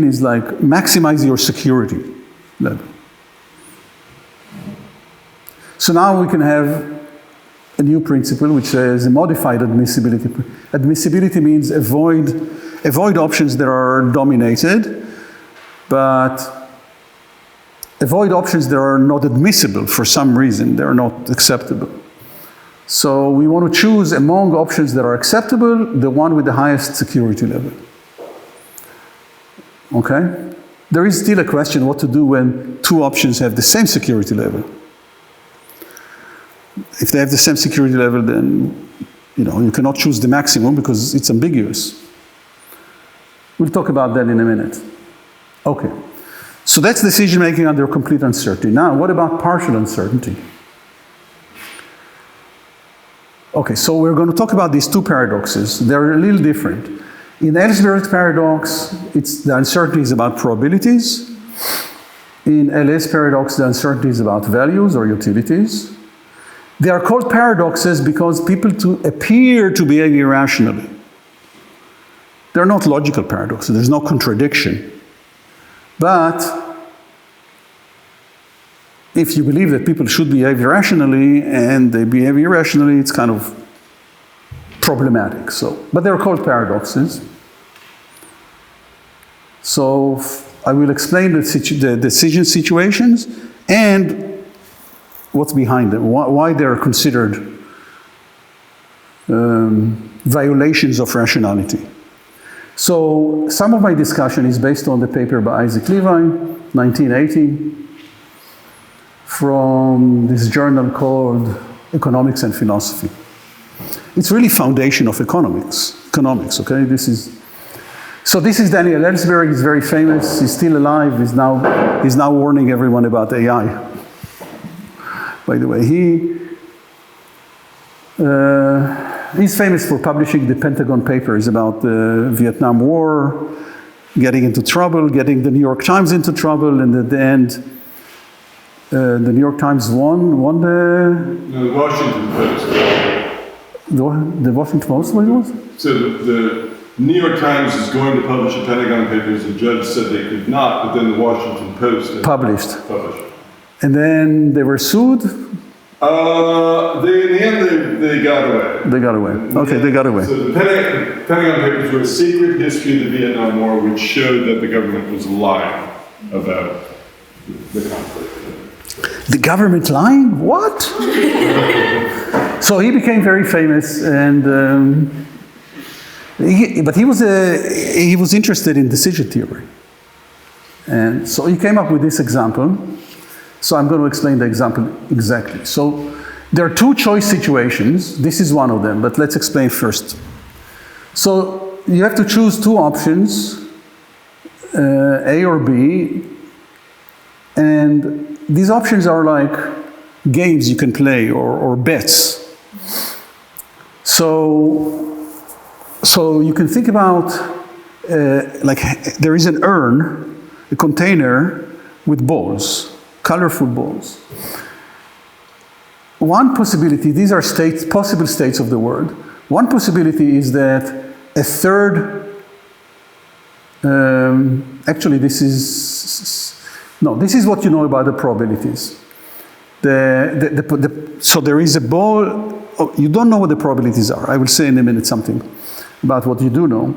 is like maximize your security level. So now we can have a new principle which says a modified admissibility. Admissibility means avoid options that are dominated, but avoid options that are not admissible for some reason, they're not acceptable. So we want to choose among options that are acceptable, the one with the highest security level. Okay? There is still a question what to do when two options have the same security level. If they have the same security level, then you cannot choose the maximum because it's ambiguous. We'll talk about that in a minute. Okay. So that's decision making under complete uncertainty. Now, what about partial uncertainty? Okay, so we're going to talk about these two paradoxes. They're a little different. In Ellsberg's paradox, the uncertainty is about probabilities. In LS paradox, the uncertainty is about values or utilities. They are called paradoxes because people appear to behave irrationally. They're not logical paradoxes. There's no contradiction. But if you believe that people should behave irrationally and they behave irrationally, it's kind of problematic. But they're called paradoxes. So I will explain the decision situations and what's behind them, why they're considered violations of rationality. So some of my discussion is based on the paper by Isaac Levine, 1980, from this journal called Economics and Philosophy. It's really foundation of economics, okay? This is Daniel Ellsberg. He's very famous. He's still alive. He's now warning everyone about AI. By the way, he's famous for publishing the Pentagon Papers about the Vietnam War, getting into trouble, getting the New York Times into trouble, and at the end, the New York Times won the... No, the Washington Post. The Washington Post, what it was? So the New York Times is going to publish the Pentagon Papers. The judge said they could not, but then the Washington Post published. And And then they were sued? in the end, they got away. They got away. Okay, they got away. So the Pentagon Papers were a secret history of the Vietnam War, which showed that the government was lying about the conflict. The government lying? What? So he became very famous, and but he was interested in decision theory, and so he came up with this example. So I'm going to explain the example exactly. So there are two choice situations. This is one of them, but let's explain first. So you have to choose two options, A or B, and these options are like games you can play or bets. So you can think about like there is an urn, a container with balls, colorful balls. One possibility, these are possible states of the world. One possibility is that a third, actually this is what you know about the probabilities. So there is a ball, you don't know what the probabilities are. I will say in a minute something about what you do know.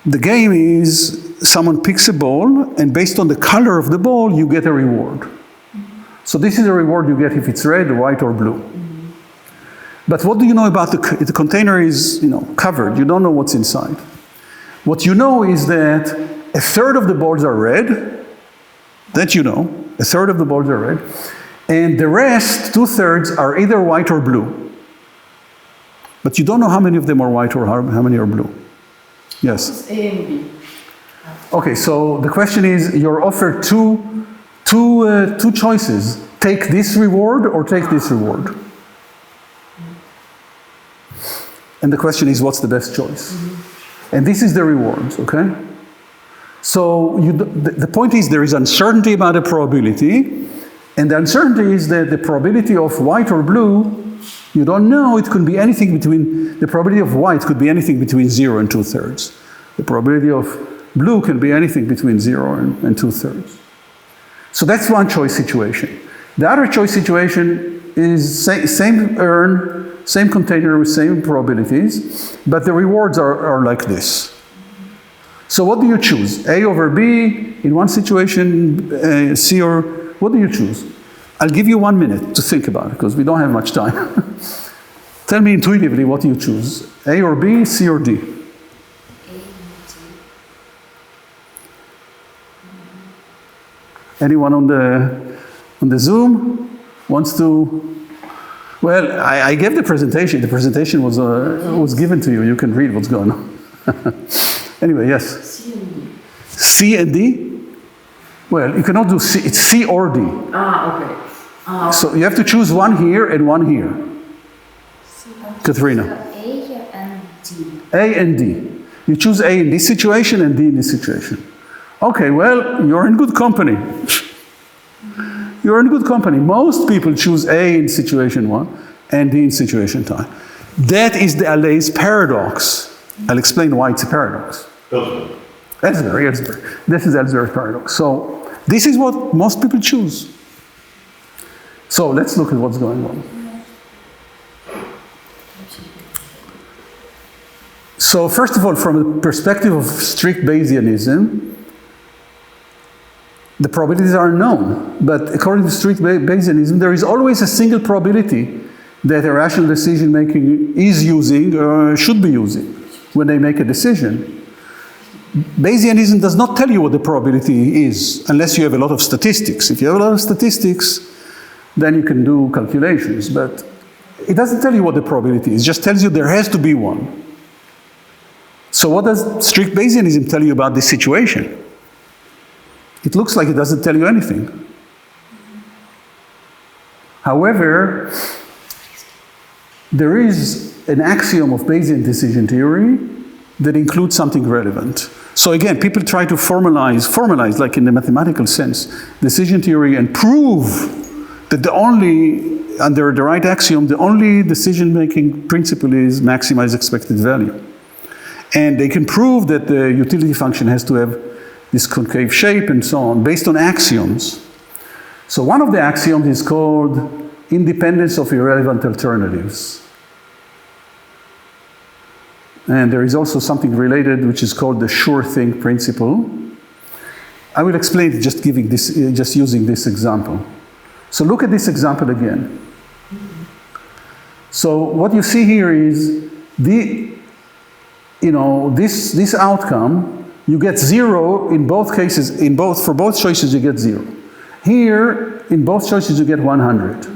The game is someone picks a ball, and based on the color of the ball, you get a reward. So this is a reward you get if it's red, white, or blue. But what do you know about the container is, covered. You don't know what's inside. What you know is that a third of the balls are red. That you know. A third of the balls are red. And the rest, 2/3, are either white or blue. But you don't know how many of them are white or how many are blue. Yes? A and B. Okay, so the question is, you're offered two choices. Take this reward or take this reward. And the question is, what's the best choice? And this is the rewards, okay? So the point is there is uncertainty about the probability, and the uncertainty is that the probability of white or blue, you don't know. It could be anything between, the probability of white could be anything between 0 and 2/3. The probability of blue can be anything between 0 and 2/3. So that's one choice situation. The other choice situation is same urn, same container with same probabilities, but the rewards are like this. So what do you choose? A over B in one situation, C or, what do you choose? I'll give you 1 minute to think about it because we don't have much time. Tell me intuitively what you choose. A or B, C or D? Anyone on the Zoom wants to? Well, I gave the presentation. The presentation was given to you. You can read what's going on. Anyway, yes. C and D. Well, you cannot do C. It's C or D. Okay. So you have to choose one here and one here. Katrina. A and D. A and D. You choose A in this situation and D in this situation. Okay, well, you're in good company. You're in good company. Most people choose A in situation 1 and D in situation 2. That is the Allais paradox. I'll explain why it's a paradox. Ellsbury. This is Ellsbury's paradox. So this is what most people choose. So let's look at what's going on. So first of all, from the perspective of strict Bayesianism, the probabilities are known. But according to strict Bayesianism, there is always a single probability that a rational decision making is using or should be using when they make a decision. Bayesianism does not tell you what the probability is unless you have a lot of statistics. If you have a lot of statistics, then you can do calculations. But it doesn't tell you what the probability is. It just tells you there has to be one. So what does strict Bayesianism tell you about this situation? It looks like it doesn't tell you anything. However, there is an axiom of Bayesian decision theory that includes something relevant. So again, people try to formalize like in the mathematical sense, decision theory and prove that under the right axiom, the only decision-making principle is maximize expected value. And they can prove that the utility function has to have this concave shape and so on, based on axioms. So one of the axioms is called independence of irrelevant alternatives. And there is also something related which is called the sure thing principle. I will explain it just using this example. So look at this example again. So what you see here is this outcome, you get 0 in both cases, for both choices you get 0. Here, in both choices you get 100.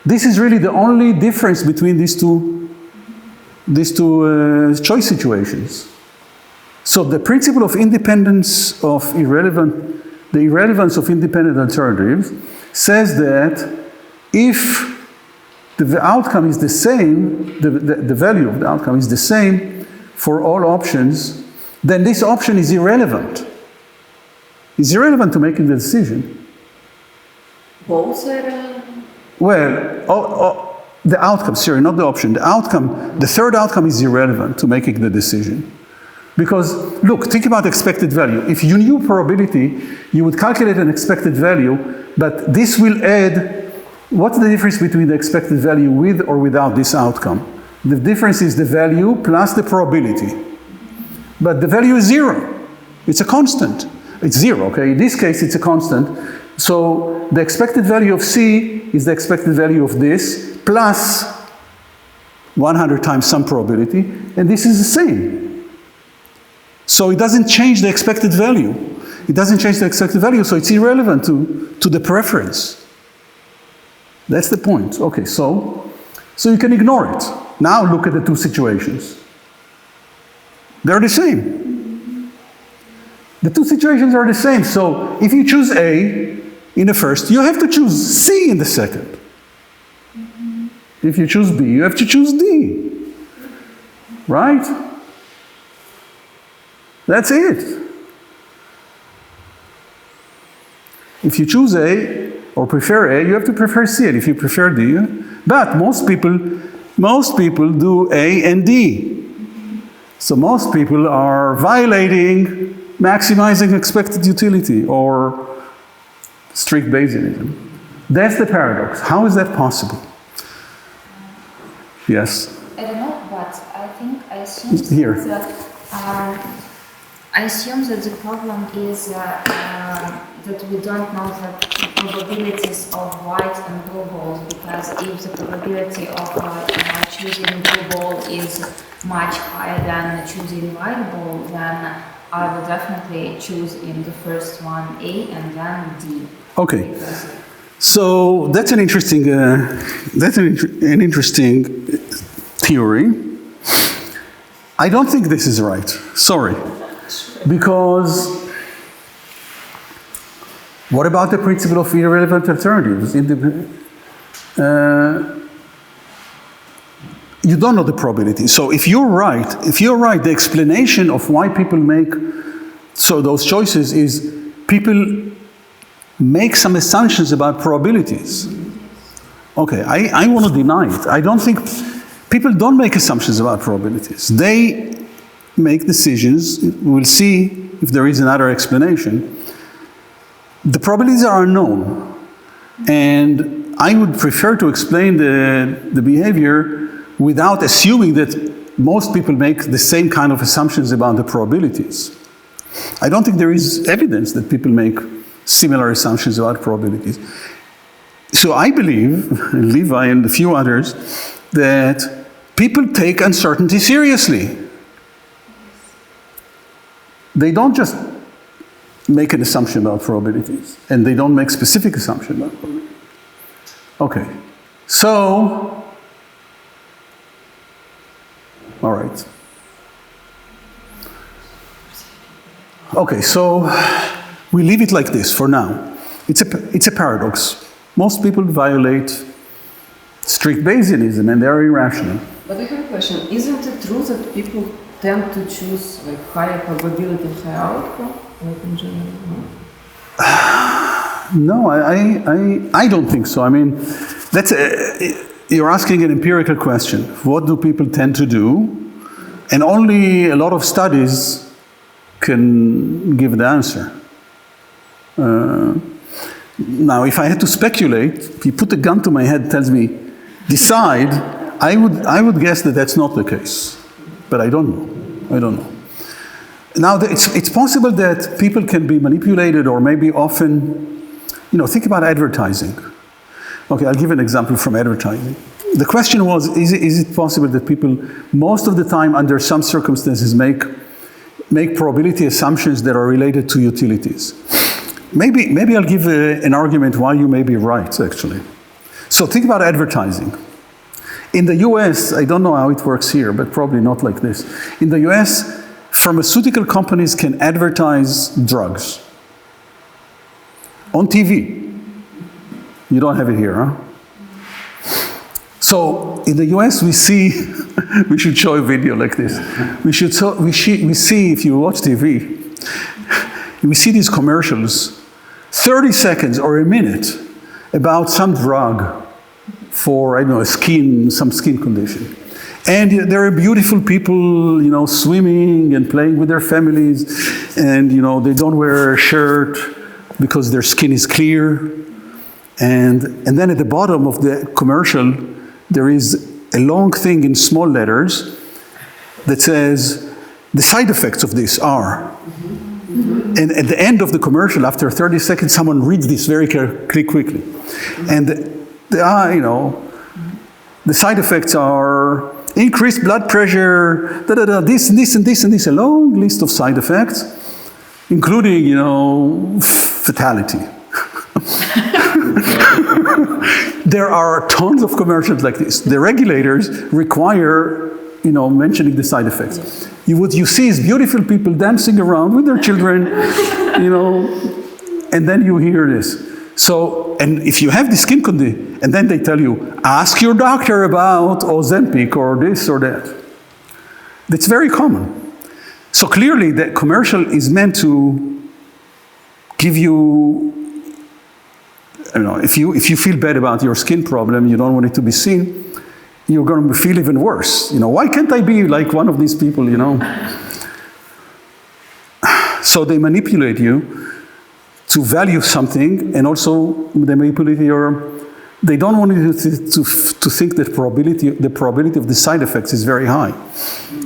This is really the only difference between these two choice situations. So the principle of independence of the irrelevance of independent alternatives says that if the outcome is the same, the value of the outcome is the same for all options, then this option is irrelevant. It's irrelevant to making the decision. Both are... Well, the outcome, sorry, not the option. The outcome, the third outcome is irrelevant to making the decision. Because, look, think about expected value. If you knew probability, you would calculate an expected value, but this will add, what's the difference between the expected value with or without this outcome? The difference is the value plus the probability. But the value is 0. It's a constant. It's 0, okay? In this case, it's a constant. So the expected value of C is the expected value of this plus 100 times some probability, and this is the same. So it doesn't change the expected value. It doesn't change the expected value, so it's irrelevant to the preference. That's the point. Okay, so you can ignore it. Now look at the two situations. They're the same. The two situations are the same. So if you choose A in the first, you have to choose C in the second. If you choose B, you have to choose D. Right? That's it. If you choose A or prefer A, you have to prefer C. And if you prefer D, but most people do A and D. So most people are violating maximizing expected utility or strict Bayesianism. That's the paradox. How is that possible? Yes? I don't know, but I assume Here. I assume that the problem is that we don't know the probabilities of white and blue balls, because if the probability of choosing blue ball is much higher than choosing white ball, then I will definitely choose in the first one A and then D. Okay. So that's an interesting interesting theory. I don't think this is right. Sorry. Because what about the principle of irrelevant alternatives? you don't know the probability. So if you're right, the explanation of why people make those choices is people make some assumptions about probabilities. Okay, I want to deny it. I don't think people don't make assumptions about probabilities. They make decisions. We'll see if there is another explanation. The probabilities are unknown, and I would prefer to explain the behavior without assuming that most people make the same kind of assumptions about the probabilities. I don't think there is evidence that people make similar assumptions about probabilities. So I believe, Levi and a few others, that people take uncertainty seriously. They don't just make an assumption about probabilities, and they don't make specific assumptions about probabilities. Okay, so, all right. Okay, so we leave it like this for now. It's a paradox. Most people violate strict Bayesianism, and they're irrational. But I have a question. Isn't it true that people tend to choose like higher probability and higher outcome, like in general? No, I don't think so. I mean, you're asking an empirical question. What do people tend to do? And only a lot of studies can give the answer. Now, if I had to speculate, if you put a gun to my head and tells me, decide, I would guess that that's not the case. But I don't know. I don't know. Now, it's possible that people can be manipulated or maybe often, think about advertising. Okay, I'll give an example from advertising. The question was, is it possible that people, most of the time, under some circumstances, make probability assumptions that are related to utilities? Maybe I'll give an argument why you may be right, actually. So think about advertising. In the US, I don't know how it works here, but probably not like this. In the US, pharmaceutical companies can advertise drugs on TV. You don't have it here, huh? So in the US, we see, we should show a video like this. We see, if you watch TV, we see these commercials, 30 seconds or a minute, about some drug for, I don't know, some skin condition. And there are beautiful people, swimming and playing with their families, and, they don't wear a shirt because their skin is clear. And then at the bottom of the commercial, there is a long thing in small letters that says, the side effects of this are. And at the end of the commercial, after 30 seconds, someone reads this very quickly. And the side effects are increased blood pressure, this, and this, and this, and this, a long list of side effects, including, fatality. There are tons of commercials like this. The regulators require, mentioning the side effects. What you see is beautiful people dancing around with their children, and then you hear this. So, and if you have the skin condition, and then they tell you, ask your doctor about Ozempic or this or that. That's very common. So clearly, the commercial is meant to give you, if you feel bad about your skin problem, you don't want it to be seen, you're going to feel even worse. Why can't I be like one of these people, So they manipulate you to value something, and also they manipulate they don't want you to think that the probability of the side effects is very high.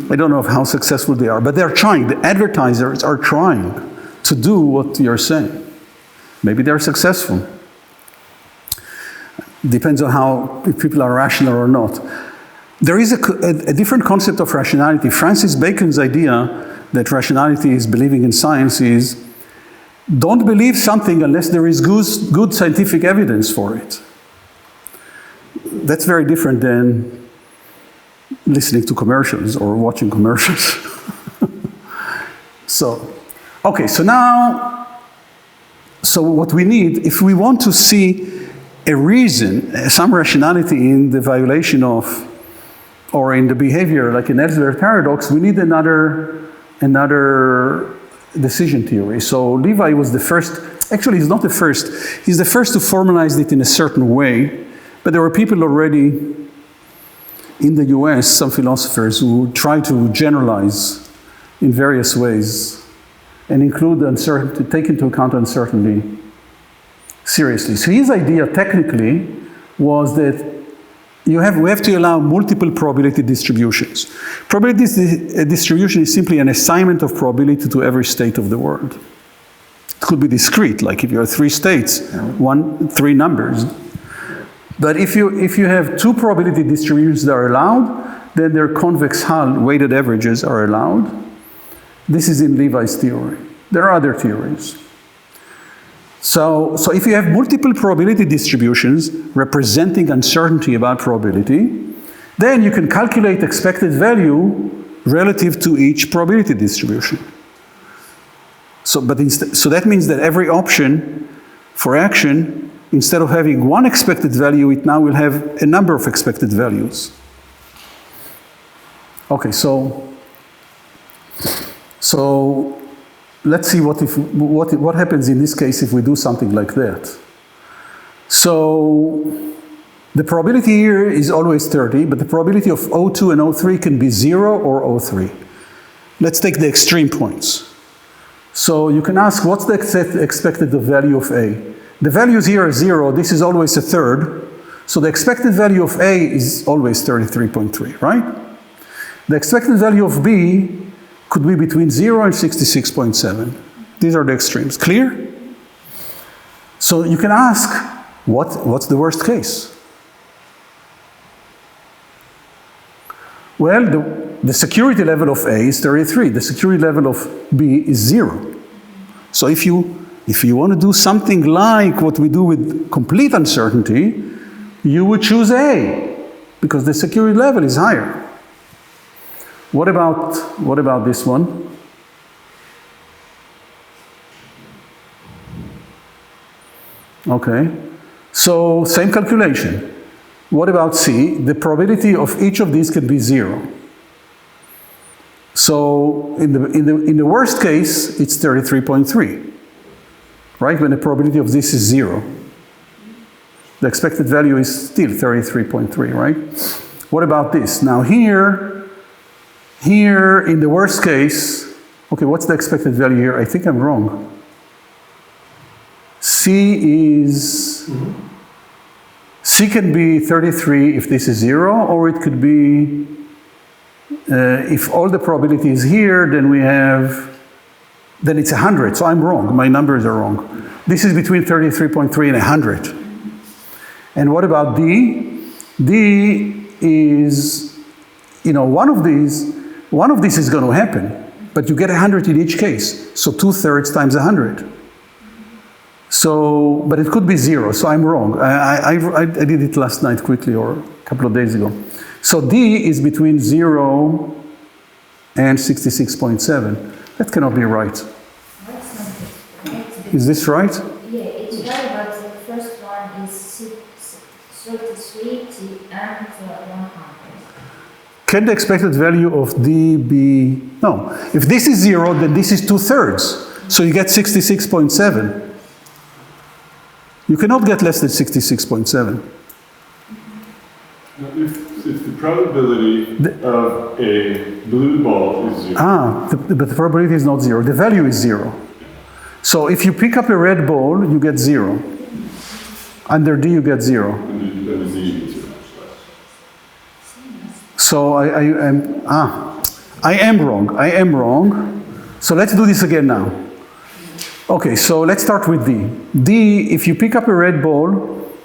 I don't know how successful they are, but they're trying. The advertisers are trying to do what you're saying. Maybe they're successful. Depends on if people are rational or not. There is a different concept of rationality. Francis Bacon's idea that rationality is believing in science is, don't believe something unless there is good scientific evidence for it. That's very different than listening to commercials or watching commercials. So what we need, if we want to see a reason, some rationality in the violation of or in the behavior, like in Ellsworth paradox, we need another decision theory. So Levi was the first, actually he's not the first, he's the first to formalize it in a certain way, but there were people already in the US, some philosophers, who try to generalize in various ways and include uncertainty, take into account uncertainty seriously. So his idea technically was that we have to allow multiple probability distributions. Probability distribution is simply an assignment of probability to every state of the world. It could be discrete, like if you have 3 states, 3 numbers. But if you have 2 probability distributions that are allowed, then their convex hull weighted averages are allowed. This is in Levi's theory. There are other theories. So if you have multiple probability distributions representing uncertainty about probability, then you can calculate expected value relative to each probability distribution. So that means that every option for action, instead of having one expected value, it now will have a number of expected values. Okay, so let's see what happens in this case if we do something like that. So the probability here is always 30, but the probability of O2 and O3 can be 0 or O3. Let's take the extreme points. So you can ask, what's the expected value of A? The values here are 0, this is always a third, so the expected value of A is always 33.3, right? The expected value of B could be between 0 and 66.7. These are the extremes. Clear? So you can ask, what's the worst case? Well, the security level of A is 33. The security level of B is 0. So if you want to do something like what we do with complete uncertainty, you would choose A, because the security level is higher. What about this one? Okay, so same calculation. What about C? The probability of each of these can be 0. So in the worst case, it's 33.3, right? When the probability of this is 0. The expected value is still 33.3, right? What about this? Now here in the worst case, okay, what's the expected value here? I think I'm wrong. C can be 33 if this is 0, or it could be, if all the probability is here, then it's 100, so I'm wrong, my numbers are wrong. This is between 33.3 and 100. And what about D? D is, one of these is going to happen, but you get 100 in each case, so 2/3 times 100. So, but it could be 0, so I'm wrong. I did it last night quickly, or a couple of days ago. So D is between 0 and 66.7. That cannot be right. Is this right? Yeah, it's right, but the first one is 33 and 100. Can the expected value of D be, no. If this is 0, then this is 2/3. So you get 66.7. You cannot get less than 66.7. If the probability of a blue ball is 0. But the probability is not 0. The value is 0. So if you pick up a red ball, you get 0. Under D, you get 0. So I am wrong. I am wrong. So let's do this again now. Okay, so let's start with D. D, if you pick up a red ball,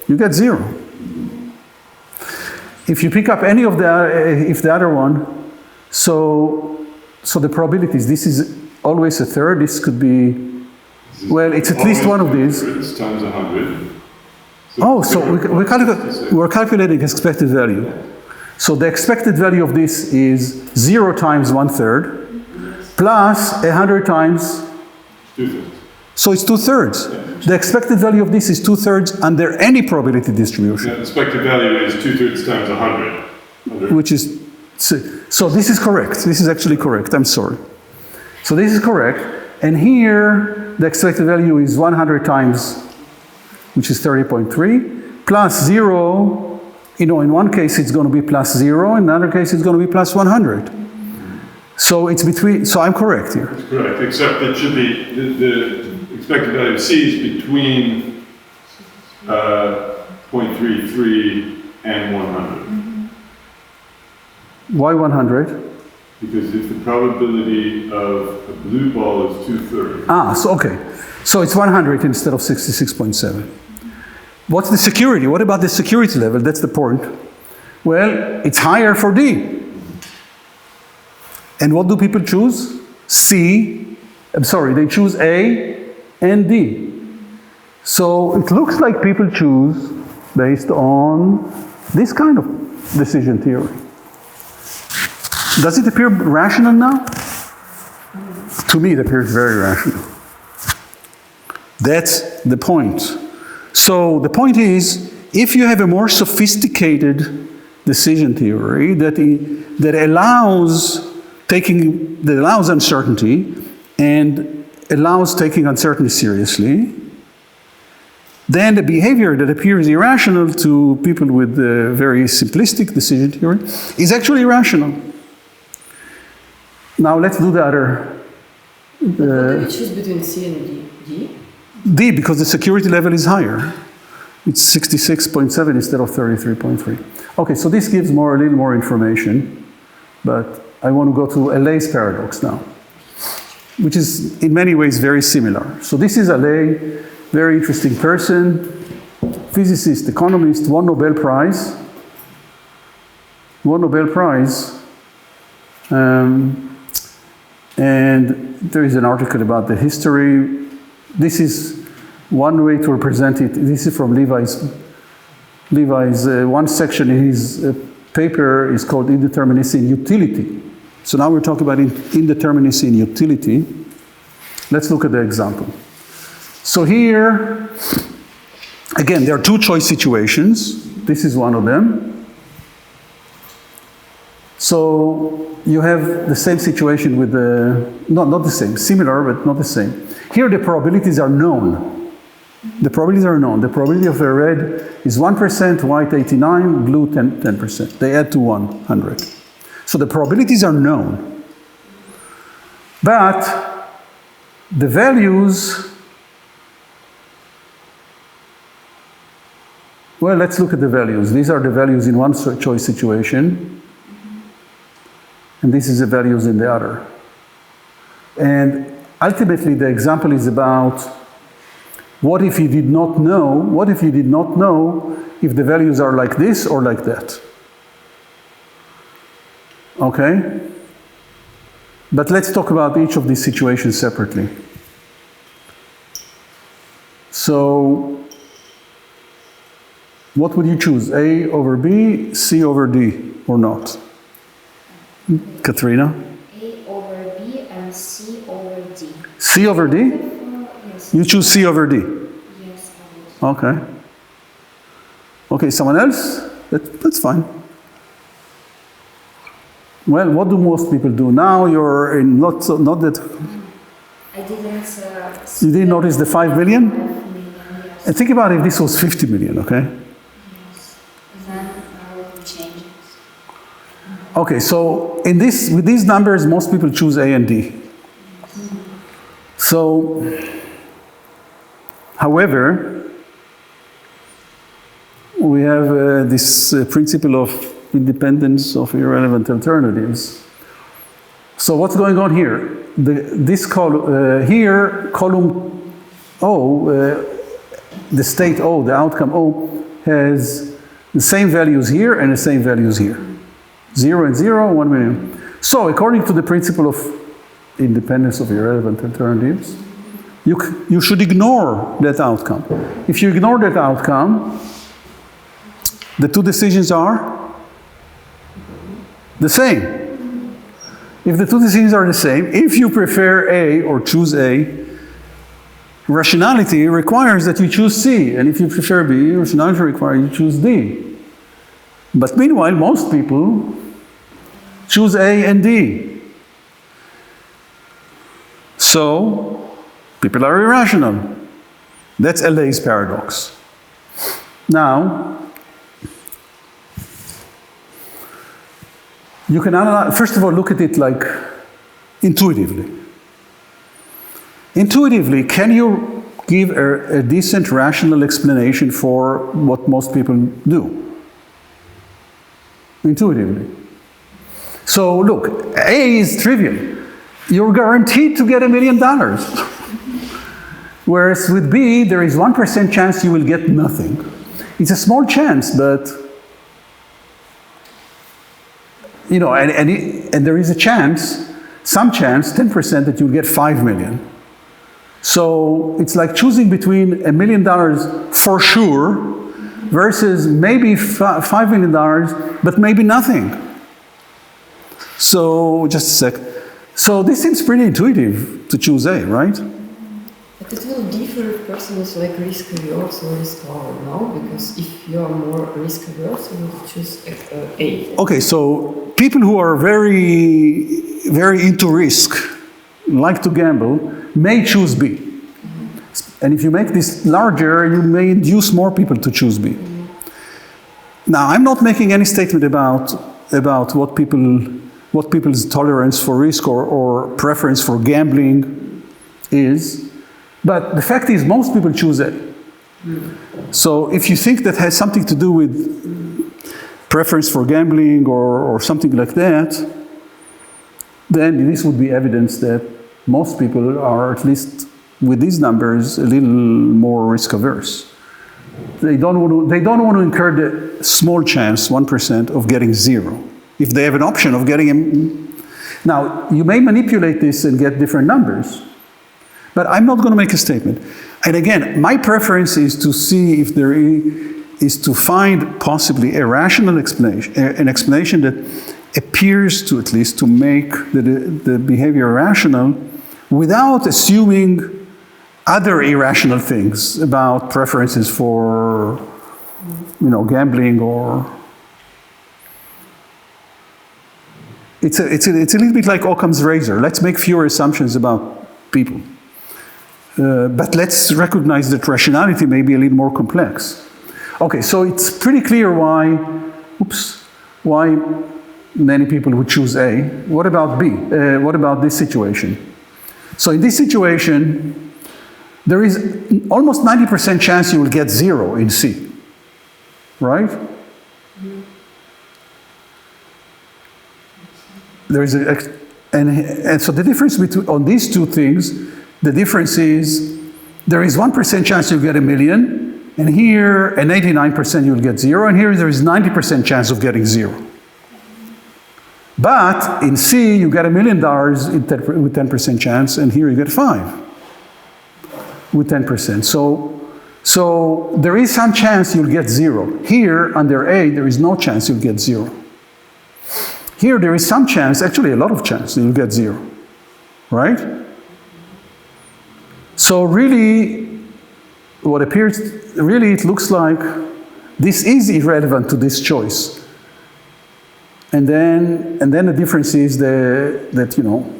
you get 0. If you pick up any of the other one, so the probabilities, this is always a third, this could be, well, it's at least one of these. Times 100. So we're calculating expected value. So the expected value of this is 0 times 1/3 plus 100 times 2/3. So it's 2/3. Yeah. The expected value of this is 2/3 under any probability distribution. The expected value is 2/3 times 100. Which is So this is correct. This is actually correct. I'm sorry. So this is correct. And here, the expected value is 100 times, which is 30.3, plus 0. In one case, it's going to be plus 0. In another case, it's going to be plus 100. So it's between, so I'm correct here. That's correct, except it should be, the expected value of C is between 0.33 and 100. Why 100? Because if the probability of a blue ball is 2/3. So okay. So it's 100 instead of 66.7. What's the security? What about the security level? That's the point. Well, it's higher for D. And what do people choose? They choose A and D. So it looks like people choose based on this kind of decision theory. Does it appear rational now? To me, it appears very rational. That's the point. So the point is, if you have a more sophisticated decision theory that allows uncertainty and allows taking uncertainty seriously, then the behavior that appears irrational to people with very simplistic decision theory is actually rational. Now let's do the other. What do you choose between C and D? D? D, because the security level is higher. It's 66.7 instead of 33.3. Okay, so this gives a little more information, but I want to go to Allay's paradox now, which is in many ways very similar. So this is Allay, very interesting person, physicist, economist, won Nobel Prize. And there is an article about the history. This is one way to represent it. This is from Levi's one section in his paper is called Indeterminacy in Utility. So now we're talking about indeterminacy in utility. Let's look at the example. So here, again, there are two choice situations. This is one of them. So you have the same situation with not the same, similar, but not the same. Here the probabilities are known. The probability of a red is 1%, white 89, blue 10%. They add to 100. So the probabilities are known. But the values, well, let's look at the values. These are the values in one choice situation. And this is the values in the other. And ultimately, the example is about what if you did not know if the values are like this or like that. Okay? But let's talk about each of these situations separately. So, what would you choose? A over B, C over D, or not? Katrina? A over B and C over D. C over D? Yes. You choose C over D? Yes, I would. Okay. Okay, someone else? That's fine. Well, what do most people do? Now you're in not that... I didn't... You didn't notice the 5 million? 5 million, yes. And think about if this was 50 million, okay? Yes. Then I will change it. Okay, so with these numbers, most people choose A and D. So, however, we have this principle of independence of irrelevant alternatives. So what's going on here? This column, here, column O, the state O, the outcome O, has the same values here and the same values here. 0 and 0, 1 million. So according to the principle of independence of irrelevant alternatives, you should ignore that outcome. If you ignore that outcome, the two decisions are the same. If the two decisions are the same, if you prefer A or choose A, rationality requires that you choose C. And if you prefer B, rationality requires you choose D. But meanwhile, most people choose A and D. So, people are irrational. That's LA's paradox. Now, you can analyze, first of all, look at it like intuitively. Intuitively, can you give a decent rational explanation for what most people do? Intuitively. So look, A is trivial. You're guaranteed to get $1 million. Whereas with B, there is 1% chance you will get nothing. It's a small chance, but you know, and there is a chance, some chance, 10% that you'll get 5 million. So it's like choosing between $1 million for sure versus maybe $5 million, but maybe nothing. So just a sec. So this seems pretty intuitive to choose A, right? But it will differ if person is like risk averse or risk averse, no? Because if you are more risk averse, you will choose A. Okay, so people who are very, very into risk, like to gamble, may choose B. And if you make this larger, you may induce more people to choose B. Now, I'm not making any statement about what people's tolerance for risk or preference for gambling is, but the fact is most people choose A. So if you think that has something to do with preference for gambling or something like that, then this would be evidence that most people are, at least with these numbers, a little more risk averse. They don't want to incur the small chance, 1%, of getting zero. If they have an option of getting him. Now, you may manipulate this and get different numbers, but I'm not going to make a statement. And again, my preference is to see if there is to find possibly a rational explanation, an explanation that appears to at least to make the behavior rational without assuming other irrational things about preferences for, you know, gambling or. It's a little bit like Occam's razor. Let's make fewer assumptions about people. But let's recognize that rationality may be a little more complex. Okay, so it's pretty clear why many people would choose A. What about B? What about this situation? So in this situation, there is almost 90% chance you will get zero in C, right? There is and so the difference between on these two things, the difference is there is 1% chance you'll get $1 million, and here an 89% you'll get zero, and here there is 90% chance of getting zero. But in C, you get $1 million with 10% chance, and here you get 5 with 10%. So there is some chance you'll get zero. Here, under A, there is no chance you'll get zero. Here, there is some chance, actually a lot of chance, you'll get zero, right? So really, what appears, really it looks like this is irrelevant to this choice. And then the difference is that you know,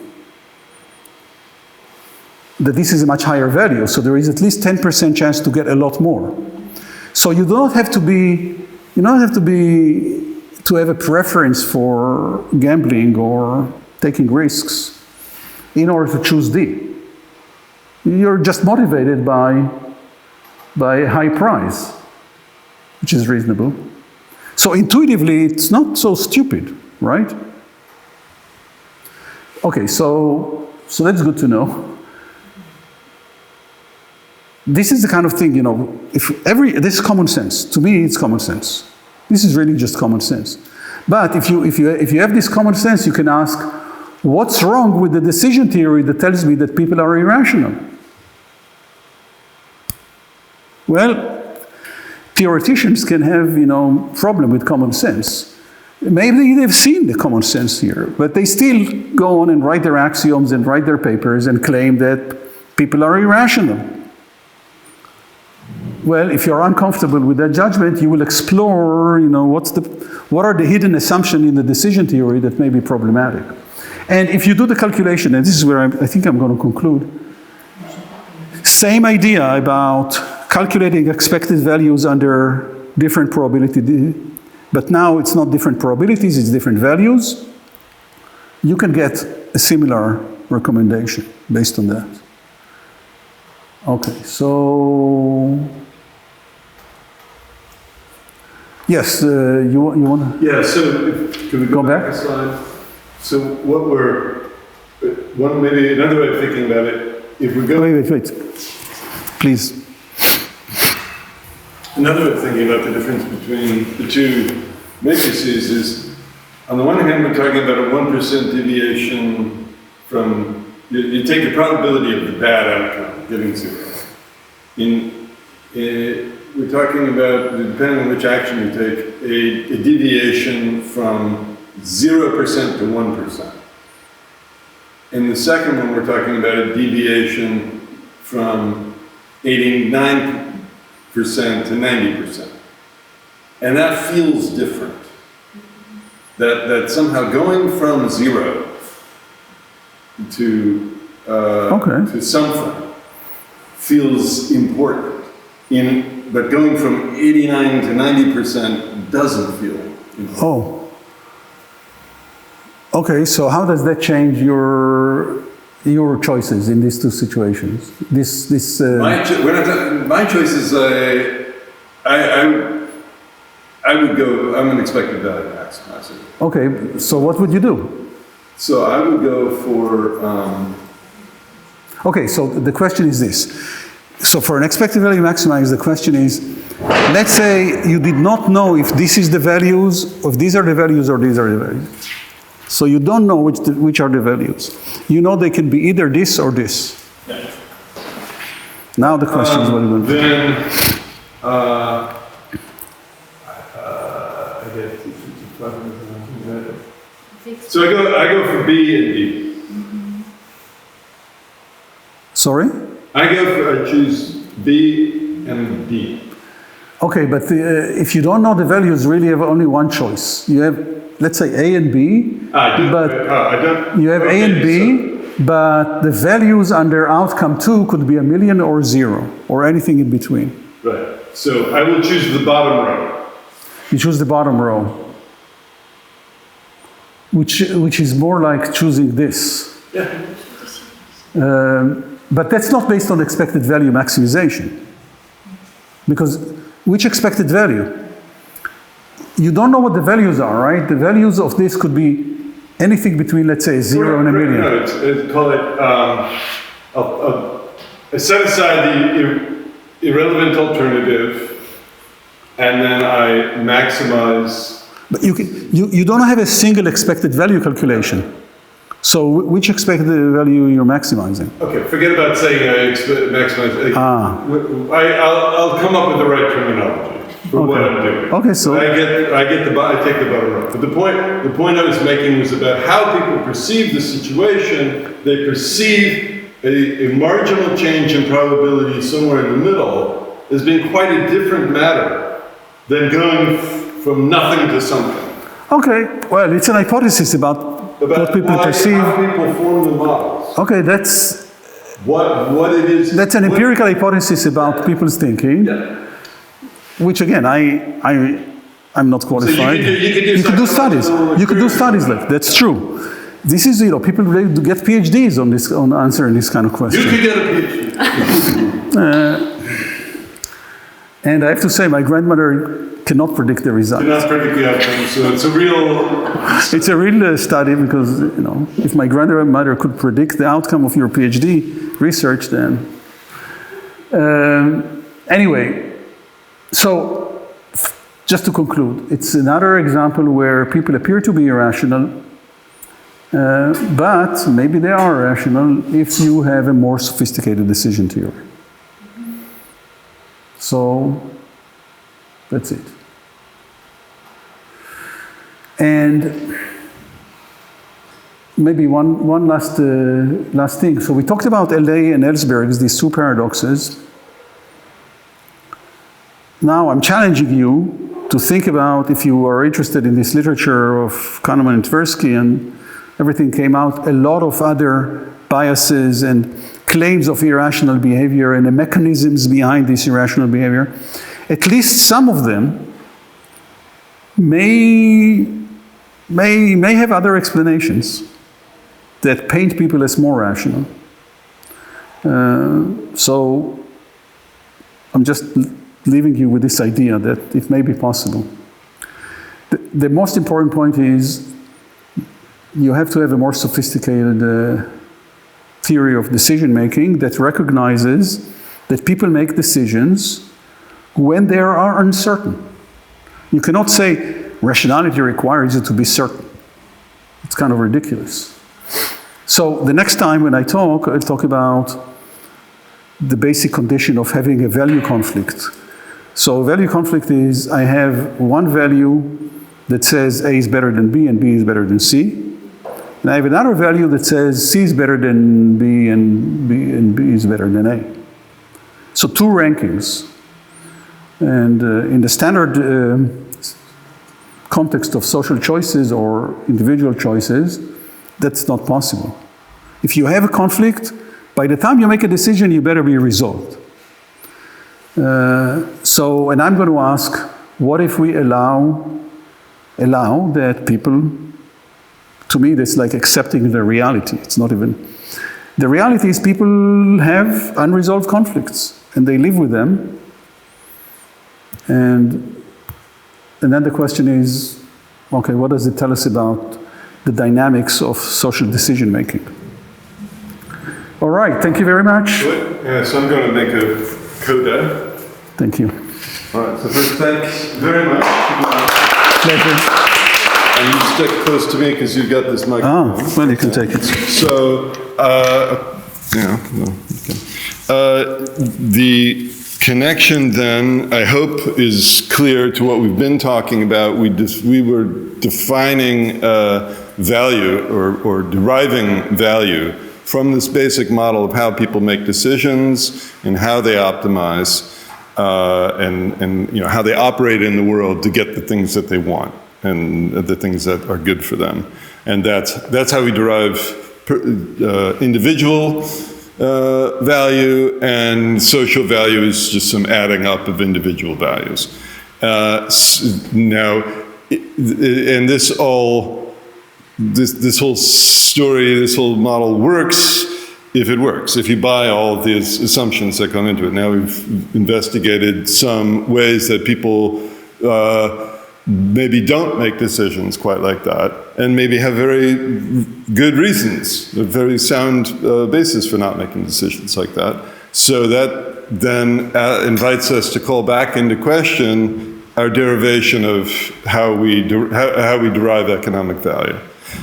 that this is a much higher value, so there is at least 10% chance to get a lot more. So you don't have to have a preference for gambling or taking risks in order to choose D. You're just motivated by a high price, which is reasonable. So intuitively, it's not so stupid, right? Okay, so that's good to know. This is the kind of thing, you know, this is common sense. To me, it's common sense. This is really just common sense. But if you have this common sense, you can ask, what's wrong with the decision theory that tells me that people are irrational? Well, theoreticians can have, you know, problem with common sense. Maybe they've seen the common sense here, but they still go on and write their axioms and write their papers and claim that people are irrational. well, if you're uncomfortable with that judgment, you will explore, what are the hidden assumptions in the decision theory that may be problematic. And if you do the calculation, and this is where I think I'm going to conclude, same idea about calculating expected values under different probability, but now it's not different probabilities, it's different values. You can get a similar recommendation based on that. Okay, so yes, you want to? Yeah. So can we Go back? a slide? So maybe another way of thinking about it, if we go. Wait, please. Another way of thinking about the difference between the two matrices is, on the one hand, we're talking about a 1% deviation from, you take the probability of the bad outcome, getting 0. We're talking about, depending on which action you take, a deviation from 0% to 1%. In the second one, we're talking about a deviation from 89% to 90%. And that feels different. That somehow going from 0 to something feels important. But going from 89 to 90% doesn't feel important. Oh. Okay, so how does that change your choices in these two situations? My choices, I would go, I'm an expected value maximizer. Okay, so what would you do? So I would go for... Okay, so the question is this. So for an expected value maximizer, the question is, let's say you did not know if this is the values, or if these are the values or these are the values. So you don't know which are the values. You know they can be either this or this. Yeah. Now the question is what you want to do. Then, so I go for B and D. Sorry? I choose B and D. Okay, but if you don't know the values, really have only one choice. You have, let's say, A and B. I don't. You have A and B, but the values under outcome 2 could be 1,000,000 or 0, or anything in between. Right. So I will choose the bottom row. You choose the bottom row, which is more like choosing this. Yeah. But that's not based on expected value maximization. Because which expected value? You don't know what the values are, right? The values of this could be anything between, let's say, 0 and 1,000,000. No, call it, I set aside the irrelevant alternative, and then I maximize. But you don't have a single expected value calculation. So which expected value you're maximizing? Okay, forget about saying I maximize. I'll come up with the right terminology for what I'm doing. Okay, so I take the bottom row. But the point I was making was about how people perceive the situation. They perceive a marginal change in probability somewhere in the middle as being quite a different matter than going from nothing to something. Okay, well, it's an hypothesis about what people perceive. How people form the models. Okay, that's what it is. That's an empirical hypothesis about people's thinking, which again, I'm not qualified. So you could do studies. You could do studies like that's true. This is, people get PhDs on answering this kind of question. You could get a PhD. And I have to say, my grandmother cannot predict the results. Cannot predict the outcome, so it's a real... It's a real study because, if my grandmother could predict the outcome of your PhD research, then... Anyway, so just to conclude, it's another example where people appear to be irrational, but maybe they are rational if you have a more sophisticated decision theory. So that's it. And maybe one last thing. So we talked about LA and Ellsberg's, these two paradoxes. now I'm challenging you to think about, if you are interested in this literature of Kahneman and Tversky and everything came out, a lot of other biases and claims of irrational behavior and the mechanisms behind this irrational behavior. At least some of them may have other explanations that paint people as more rational. So I'm just leaving you with this idea that it may be possible. The most important point is you have to have a more sophisticated theory of decision making that recognizes that people make decisions when they are uncertain. You cannot say rationality requires you to be certain. It's kind of ridiculous. So the next time when I'll talk about the basic condition of having a value conflict. So a value conflict is I have one value that says A is better than B and B is better than C. And I have another value that says C is better than B and B is better than A. So two rankings. And in the standard context of social choices or individual choices, that's not possible. If you have a conflict, by the time you make a decision, you better be resolved. And I'm going to ask, what if we allow that people, to me, that's like accepting the reality. It's not even, the reality is people have unresolved conflicts and they live with them. And then the question is, okay, what does it tell us about the dynamics of social decision making? All right, thank you very much. Good. Yeah, so I'm going to make a coda. Thank you. All right, so first, thanks very much. Pleasure. And you stick close to me because you've got this microphone. Oh, well, you can take it. So, the connection then, I hope, is clear to what we've been talking about. We were defining value or deriving value from this basic model of how people make decisions and how they optimize and how they operate in the world to get the things that they want and the things that are good for them. And that's how we derive individual value, and social value is just some adding up of individual values. Now, and this whole story, this whole model works if it works, if you buy all of these assumptions that come into it. Now we've investigated some ways that people maybe don't make decisions quite like that, and maybe have very good reasons, a very sound basis for not making decisions like that. So that then invites us to call back into question our derivation of how we derive economic value.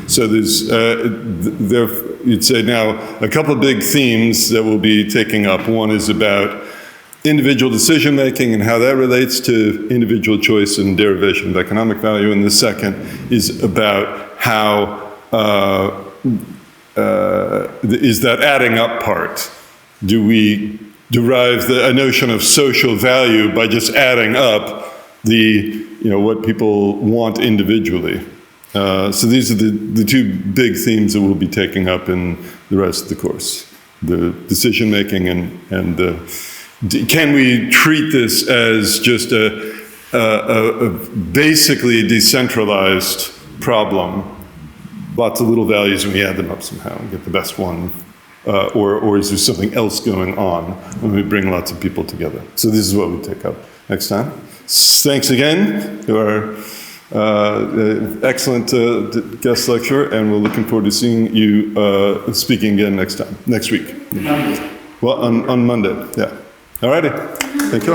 So there's, you'd say now, a couple of big themes that we'll be taking up. One is about individual decision-making and how that relates to individual choice and derivation of economic value. And the second is about how is that adding up part. Do we derive a notion of social value by just adding up what people want individually? So these are the two big themes that we'll be taking up in the rest of the course. The decision-making and the can we treat this as just a basically decentralized problem, lots of little values and we add them up somehow and get the best one, or is there something else going on when we bring lots of people together? So this is what we take up next time. Thanks again to our excellent guest lecturer, and we're looking forward to seeing you speaking again next week. Well, on Monday, yeah. All righty. Thank you.